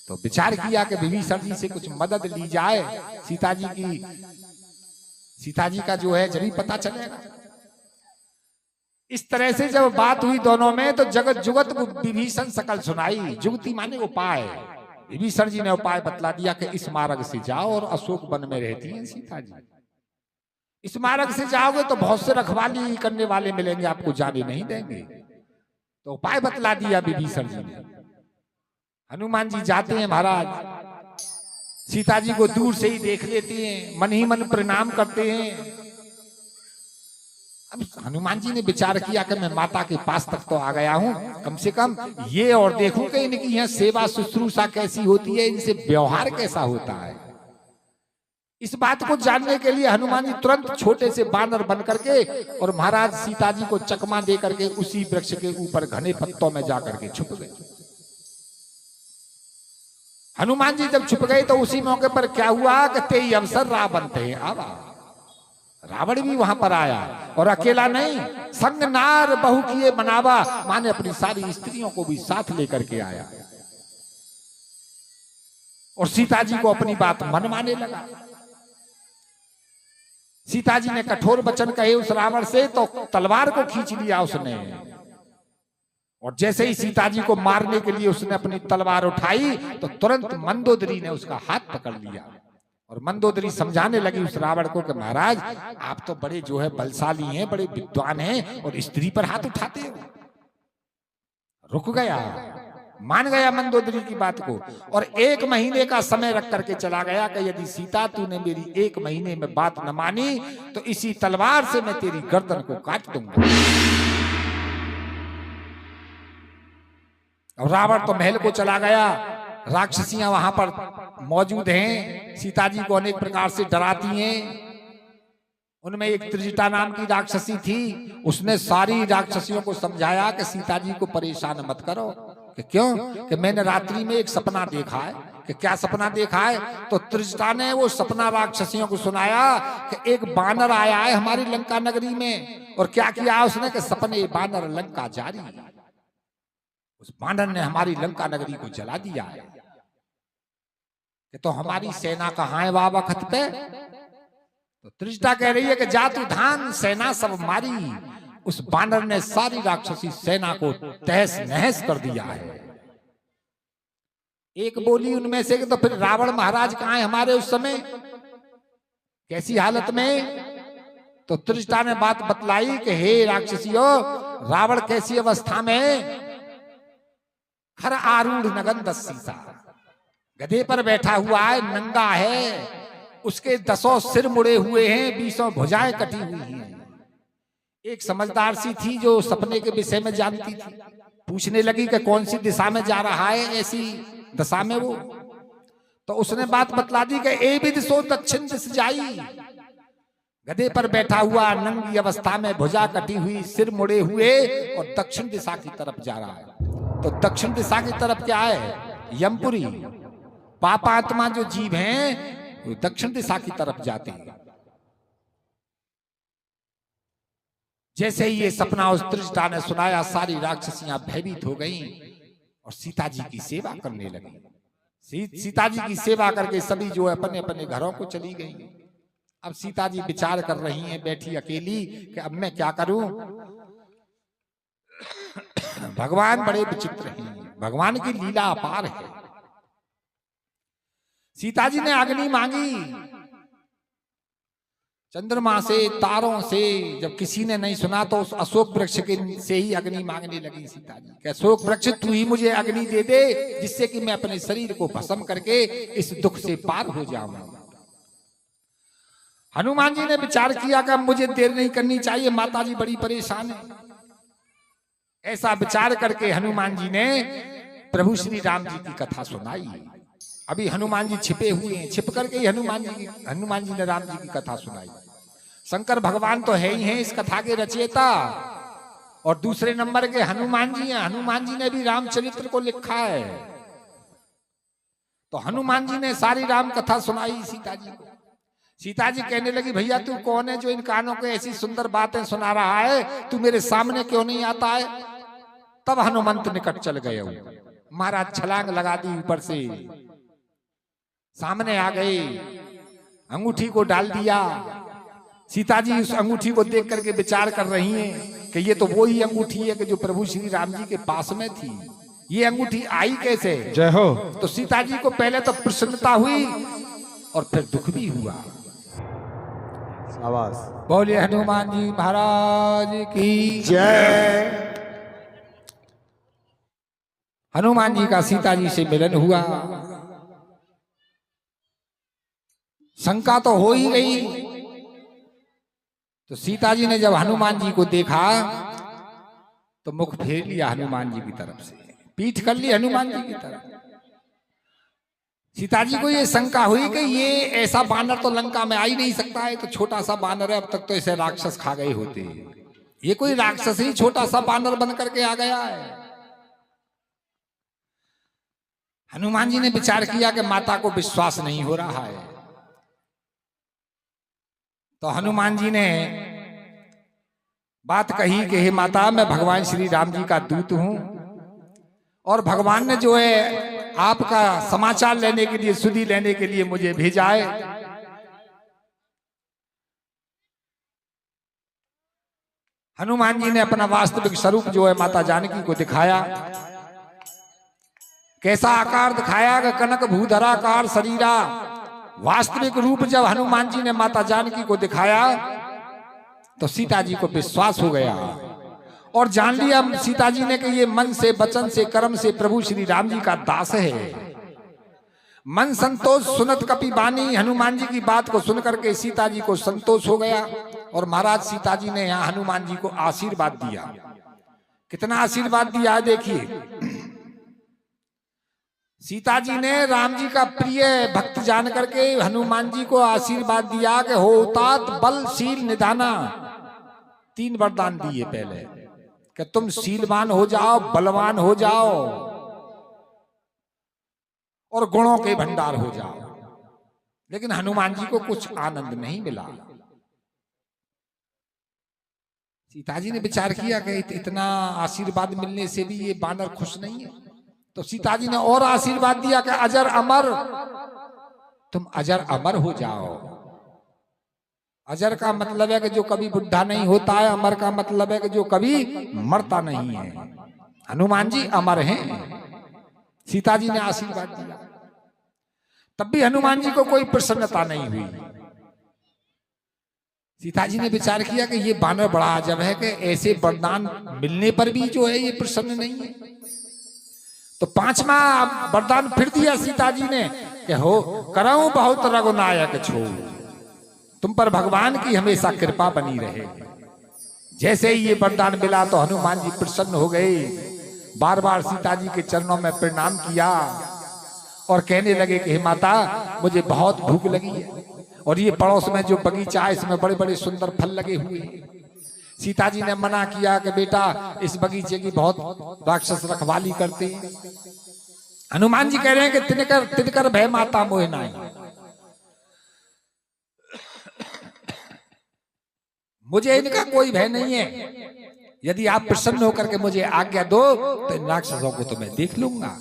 तो विचार किया कि विभीषण जी से कुछ मदद ली जाए, सीता जी का जो है जरूर पता चलेगा। इस तरह से जब बात हुई दोनों में तो जगत जुगत विभीषण सकल सुनाई। जुगति माने उपाय। विभीषण जी ने उपाय बतला दिया कि इस मार्ग से जाओ और अशोक वन में रहती हैं सीता जी। इस मार्ग से जाओगे तो बहुत से रखवाली करने वाले मिलेंगे, आपको जाने नहीं देंगे। तो उपाय बतला दिया विभीषण जी ने। हनुमान जी जाते हैं महाराज, सीता जी को दूर से ही देख लेते हैं, मन ही मन प्रणाम करते हैं। अब हनुमान जी ने विचार किया कि मैं माता के पास तक तो आ गया हूं, कम से कम ये और देखूं कि इनकी यहाँ सेवा शुश्रूषा कैसी होती है, इनसे व्यवहार कैसा होता है। इस बात को जानने के लिए हनुमान जी तुरंत छोटे से बानर बन करके और महाराज सीता जी को चकमा दे करके उसी वृक्ष के ऊपर घने पत्तों में जाकर के छुप गए। हनुमान जी जब छुप गए तो उसी मौके पर क्या हुआ कि तेई अवसर रावण थे आवा। रावण भी वहां पर आया और अकेला नहीं, संग नार बहु किए मनावा, माने अपनी सारी स्त्रियों को भी साथ लेकर के आया और सीता जी को अपनी बात मनवाने लगा। सीता जी ने कठोर वचन कहे उस रावण से तो तलवार को खींच लिया उसने। और जैसे ही सीता जी को मारने के लिए उसने अपनी तलवार उठाई तो तुरंत मंदोदरी ने उसका हाथ पकड़ लिया और मंदोदरी समझाने लगी उस रावण को कि महाराज आप तो बड़े जो है बलशाली हैं, बड़े विद्वान हैं और स्त्री पर हाथ उठाते हो। रुक गया, मान गया मंदोदरी की बात को और 1 महीने का समय रख करके चला गया कि यदि सीता तूने मेरी 1 महीने में बात न मानी तो इसी तलवार से मैं तेरी गर्दन को काट दूंगा। और रावण तो महल को चला गया। राक्षसियां वहां पर मौजूद हैं, सीता जी को अनेक प्रकार से डराती हैं। उनमें एक त्रिजटा नाम की राक्षसी थी, उसने सारी राक्षसियों को समझाया कि सीता जी को परेशान मत करो। कि क्यों? कि मैंने रात्रि में एक सपना देखा है। कि क्या सपना देखा है? तो त्रिजटा ने वो सपना राक्षसियों को सुनाया कि एक बानर आया है हमारी लंका नगरी में और क्या किया उसने कि सपने बानर लंका जारी, उस बानर ने हमारी लंका नगरी को जला दिया है। कि तो हमारी सेना कहाँ है वह वक्त पे? तो त्रिजटा कह रही है कि जा तू धान, सेना सब मारी। उस बानर ने सारी राक्षसी सेना को तहस नहस कर दिया है। एक बोली उनमें से कि तो फिर रावण महाराज कहाँ है हमारे उस समय, कैसी हालत में? तो त्रिजटा ने बात बतलाई कि हे राक्षसियों, रावण कैसी अवस्था में? खर आरूढ़ नगन सीसा, गधे पर बैठा हुआ है, नंगा है, उसके 10 सिर मुड़े हुए हैं, 20 भुजाएं कटी हुई हैं। एक समझदार सी थी जो सपने के विषय में जानती थी, पूछने लगी कि कौन सी दिशा में जा रहा है ऐसी दशा में वो। तो उसने बात बतला दी कि ए भी दिशो दक्षिण दिश जाई, गधे पर बैठा हुआ, नंगी अवस्था में, भुजा कटी हुई, सिर मुड़े हुए और दक्षिण दिशा की तरफ जा रहा है। तो दक्षिण दिशा की तरफ क्या है? यमपुरी। पापात्मा जो जीव हैं वो दक्षिण दिशा की तरफ जाते हैं। जैसे ही ये सपना उस त्रिजटा ने सुनाया, सारी राक्षसियां भयभीत हो गईं और सीता जी की सेवा करने लगी। सीता जी की सेवा करके सभी जो है अपने अपने घरों को चली गई। अब सीता जी विचार कर रही हैं बैठी अकेली कि अब मैं क्या करूं। भगवान बड़े विचित्र हैं, भगवान की लीला अपार है। सीता जी ने अग्नि मांगी, चंद्रमा से, तारों से। जब किसी ने नहीं सुना तो उस अशोक वृक्ष के से ही अग्नि मांगने लगी सीता जी कि अशोक वृक्ष तू ही मुझे अग्नि दे दे, जिससे कि मैं अपने शरीर को भस्म करके इस दुख से पार हो जाऊं। हनुमान जी ने विचार किया कि मुझे देर नहीं करनी चाहिए, माता जी बड़ी परेशान है। ऐसा विचार करके हनुमान जी ने प्रभु श्री राम जी की कथा सुनाई। अभी हनुमान जी छिपे हुए हैं, छिप करके ही हनुमान जी ने राम जी की कथा सुनाई। शंकर भगवान तो है ही हैं इस कथा के रचयिता, और दूसरे नंबर के हनुमान जी हैं। हनुमान जी ने भी रामचरित्र को लिखा है। तो हनुमान जी ने सारी राम कथा सुनाई सीता जी को। सीता जी कहने लगी, भैया तू कौन है जो इन कानों को ऐसी सुंदर बातें सुना रहा है, तू मेरे सामने क्यों नहीं आता है? तब हनुमंत निकट चल गए। महाराज छलांग लगा दी, ऊपर से सामने आ गए, अंगूठी को डाल दिया। सीता जी उस अंगूठी को देख करके विचार कर रही हैं कि ये तो वो ही अंगूठी है कि जो प्रभु श्री राम जी के पास में थी। ये अंगूठी आई कैसे? जय हो। तो सीता जी को पहले तो प्रसन्नता हुई और फिर दुख भी हुआ। शाबाश। बोलिए हनुमान जी महाराज की जय। हनुमान जी का सीता जी से मिलन हुआ। शंका तो हो ही गई। तो सीता जी ने जब हनुमान जी को देखा तो मुख फेर लिया हनुमान जी की तरफ से, पीठ कर ली हनुमान जी की तरफ। सीता जी को ये शंका हुई कि ये ऐसा बानर तो लंका में आ ही नहीं सकता है, तो छोटा सा बानर है, अब तक तो ऐसे राक्षस खा गए होते, ये कोई राक्षस ही छोटा सा बानर बन करके आ गया है। हनुमान जी ने विचार किया कि माता को विश्वास नहीं हो रहा है। तो हनुमान जी ने बात कही कि हे माता, मैं भगवान श्री राम जी का दूत हूं, और भगवान ने जो है आपका समाचार लेने के लिए, सुधि लेने के लिए मुझे भेजा है। हनुमान जी ने अपना वास्तविक स्वरूप जो है माता जानकी को दिखाया। कैसा आकार दिखाया कि कनक भूधराकार शरीरा। वास्तविक रूप जब हनुमान जी ने माता जानकी को दिखाया तो सीता जी को विश्वास हो गया और जान लिया सीता जी ने कि ये मन से, वचन से, कर्म से प्रभु श्री राम जी का दास है। मन संतोष सुनत कपि बानी। हनुमान जी की बात को सुनकर के सीता जी को संतोष हो गया और महाराज सीता जी ने यहाँ हनुमान जी को आशीर्वाद दिया। कितना आशीर्वाद दिया है देखिए। सीता जी ने राम जी का प्रिय भक्त जान करके हनुमान जी को आशीर्वाद दिया कि हो तात बल शील निधाना। 3 वरदान दिए पहले कि तुम शीलवान हो जाओ, बलवान हो जाओ और गुणों के भंडार हो जाओ। लेकिन हनुमान जी को कुछ आनंद नहीं मिला। सीता जी ने विचार किया कि इतना आशीर्वाद मिलने से भी ये बानर खुश नहीं है। तो सीता जी ने और आशीर्वाद दिया कि अजर अमर, तुम अजर अमर हो जाओ। अजर का मतलब है कि जो कभी बुढ़ा नहीं होता है, अमर का मतलब है कि जो कभी मरता नहीं है। हनुमान जी अमर हैं। सीता जी ने आशीर्वाद दिया, तब भी हनुमान जी को कोई प्रसन्नता नहीं हुई। सीता जी ने विचार किया कि ये बानर बड़ा अजब है कि ऐसे वरदान मिलने पर भी जो है ये प्रसन्न नहीं है। तो 5वां वरदान फिर दिया सीता जी ने कि हो करऊं बहुत रघुनायक छो, तुम पर भगवान की हमेशा कृपा बनी रहे। जैसे ही ये वरदान मिला तो हनुमान जी प्रसन्न हो गए। बार बार सीता जी के चरणों में प्रणाम किया और कहने लगे कि हे माता, मुझे बहुत भूख लगी है और ये पड़ोस में जो बगीचा है इसमें बड़े बड़े सुंदर फल लगे हुए हैं। सीता जी ने मना किया कि बेटा इस बगीचे की बहुत राक्षस रखवाली करते हैं। हनुमान जी कह रहे हैं कि तिनकर भय माता मोह नाई। मुझे इनका कोई भय नहीं है। यदि आप प्रसन्न होकर के मुझे आज्ञा दो तो इन राक्षसों को तो मैं देख लूंगा।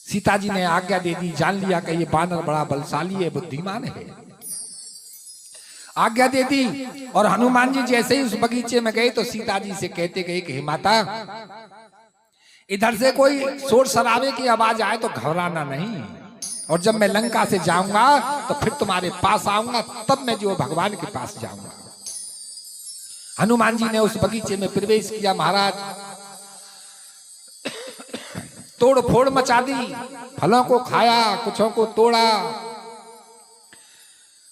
सीता जी ने आज्ञा दे दी। जान लिया कि ये बानर बड़ा बलशाली है, बुद्धिमान है। आज्ञा दे दी और हनुमान जी जैसे ही उस बगीचे में गए तो सीता जी से कहते गए कि हे माता, इधर से कोई शोर शराबे की आवाज आए तो घबराना नहीं, और जब मैं लंका से जाऊंगा तो फिर तुम्हारे पास आऊंगा, तब मैं जो भगवान के पास जाऊंगा। हनुमान जी ने उस बगीचे में प्रवेश किया। महाराज तोड़ फोड़ मचा दी, फलों को खाया, कुछों को तोड़ा।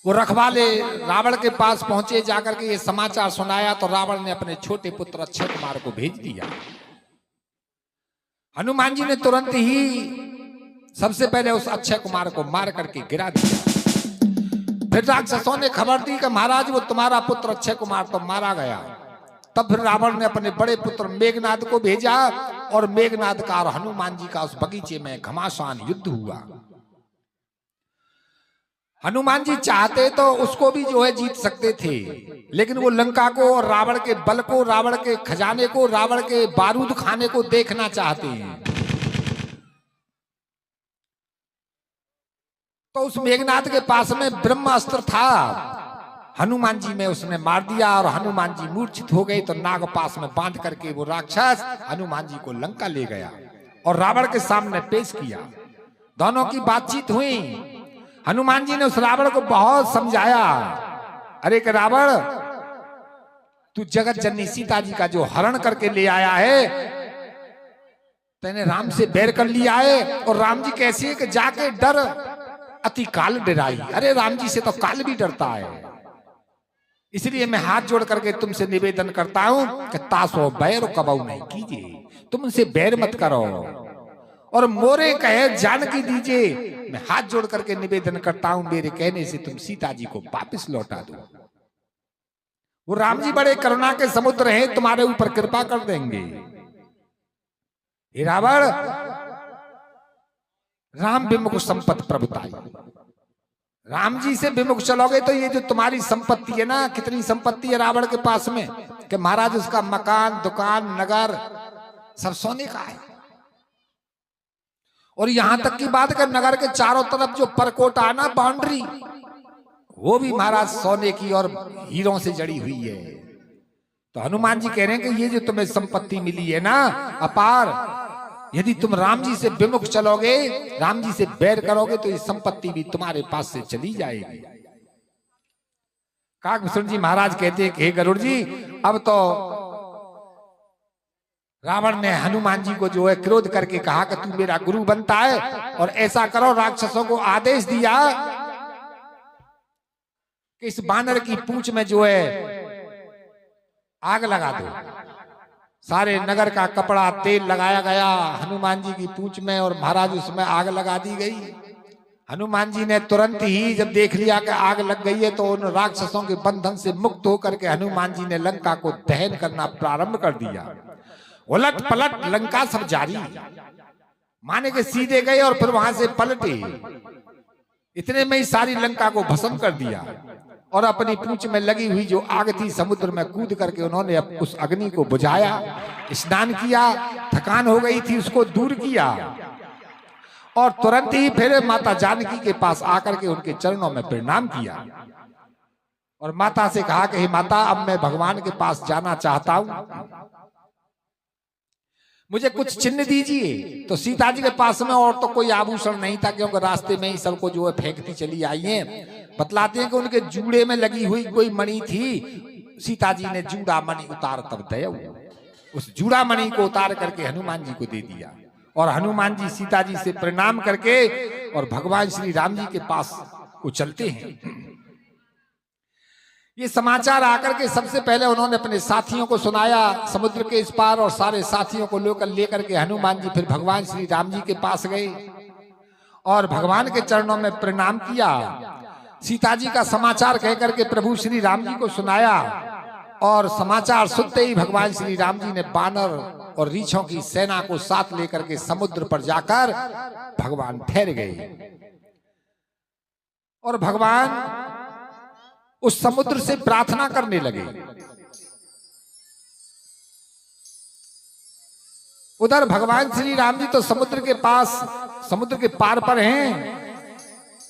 वो रखवाले रावण के पास पहुंचे, जाकर के ये समाचार सुनाया तो रावण ने अपने छोटे पुत्र अक्षय कुमार को भेज दिया। हनुमान जी ने तुरंत ही सबसे पहले उस अक्षय कुमार को मार करके गिरा दिया। फिर राक्षसों ने खबर दी कि महाराज वो तुम्हारा पुत्र अक्षय कुमार तो मारा गया। तब फिर रावण ने अपने बड़े पुत्र मेघनाद को भेजा और मेघनाद का और हनुमान जी का उस बगीचे में घमासान युद्ध हुआ। हनुमान जी चाहते तो उसको भी जो है जीत सकते थे, लेकिन वो लंका को और रावण के बल को, रावण के खजाने को, रावण के बारूद खाने को देखना चाहते हैं। तो उस मेघनाद के पास में ब्रह्मास्त्र था, हनुमान जी में उसने मार दिया और हनुमान जी मूर्छित हो गए। तो नाग पास में बांध करके वो राक्षस हनुमान जी को लंका ले गया और रावण के सामने पेश किया। दोनों की बातचीत हुई। हनुमान जी ने उस रावण को बहुत समझाया, अरे कि रावण तू जगत जननी सीता जी का जो हरण करके ले आया है, तेने राम से बैर कर लिया है। और राम जी कैसे है कि जाके डर अति काल डराई। अरे राम जी से तो काल भी डरता है। इसलिए मैं हाथ जोड़ करके तुमसे निवेदन करता हूं कि तासो बैर कबऊ नहीं कीजिए, तुम उनसे बैर मत करो और मोरे कहे जानकी दीजिए। मैं हाथ जोड़ करके निवेदन करता हूं, मेरे कहने से तुम सीता जी को वापस लौटा दो। वो राम जी बड़े करुणा के समुद्र हैं, तुम्हारे ऊपर कृपा कर देंगे। हे रावण, राम विमुख संपत्ति प्रभुताई, राम जी से विमुख चलोगे तो ये जो तुम्हारी संपत्ति है ना, कितनी संपत्ति है रावण के पास में कि महाराज उसका मकान, दुकान, नगर सब सोने का है। और यहां तक की बात कर, नगर के चारों तरफ जो परकोटा है ना, बाउंड्री, वो भी महाराज सोने की और हीरों से जड़ी हुई है। तो हनुमान जी कह रहे हैं कि ये जो तुम्हें संपत्ति मिली है ना अपार, यदि तुम राम जी से विमुख चलोगे, राम जी से बैर करोगे, तो ये संपत्ति भी तुम्हारे पास से चली जाएगी। काकभूषण जी महाराज कहते हैं कि हे गरुड़ जी, अब तो रावण ने हनुमान जी को जो है क्रोध करके कहा कि तू मेरा गुरु बनता है और ऐसा करो, राक्षसों को आदेश दिया कि इस बानर की पूंछ में जो है आग लगा दो। सारे नगर का कपड़ा तेल लगाया गया हनुमान जी की पूंछ में और महाराज उसमें आग लगा दी गई। हनुमान जी ने तुरंत ही जब देख लिया कि आग लग गई है तो उन राक्षसों के बंधन से मुक्त होकर के हनुमान जी ने लंका को दहन करना प्रारंभ कर दिया। उलट पलट लंका सब जारी, माने के सीधे गए और फिर वहां से पलटे। इतने में ही सारी लंका को भस्म कर दिया और अपनी पूंछ में लगी हुई जो आग थी समुद्र में कूद करके उन्होंने उस अग्नि को बुझाया, स्नान किया, थकान हो गई थी उसको दूर किया और तुरंत ही फिर माता जानकी के पास आकर के उनके चरणों में प्रणाम किया और माता से कहा कि हे माता, अब मैं भगवान के पास जाना चाहता हूं, मुझे कुछ चिन्ह दीजिए। तो सीता जी के पास में और तो कोई आभूषण नहीं था, क्योंकि रास्ते में ही सबको जो है फेंकती चली आई है। बतलाते हैं कि उनके जूड़े में लगी हुई कोई मणि थी, सीता जी ने जूड़ा मणि उतार तब दया, उस जूड़ा मणि को उतार करके हनुमान जी को दे दिया और हनुमान जी सीता जी से प्रणाम करके और भगवान श्री राम जी के पास को चलते हैं। ये समाचार आकर के सबसे पहले उन्होंने अपने साथियों को सुनाया समुद्र के इस पार और सारे साथियों को लेकर के हनुमान जी फिर भगवान श्री राम जी के पास गए और भगवान के चरणों में प्रणाम किया। सीता जी का समाचार कहकर के प्रभु श्री राम जी को सुनाया और समाचार सुनते ही भगवान श्री राम जी ने बानर और रीछों की सेना को साथ लेकर के समुद्र पर जाकर भगवान ठहर गए और भगवान उस समुद्र से प्रार्थना करने लगे। उधर भगवान श्री राम जी तो समुद्र के पास, समुद्र के पार पर हैं।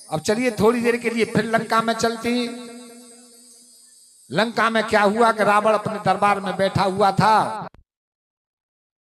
अब चलिए थोड़ी देर के लिए फिर लंका में चलती। लंका में क्या हुआ कि रावण अपने दरबार में बैठा हुआ था।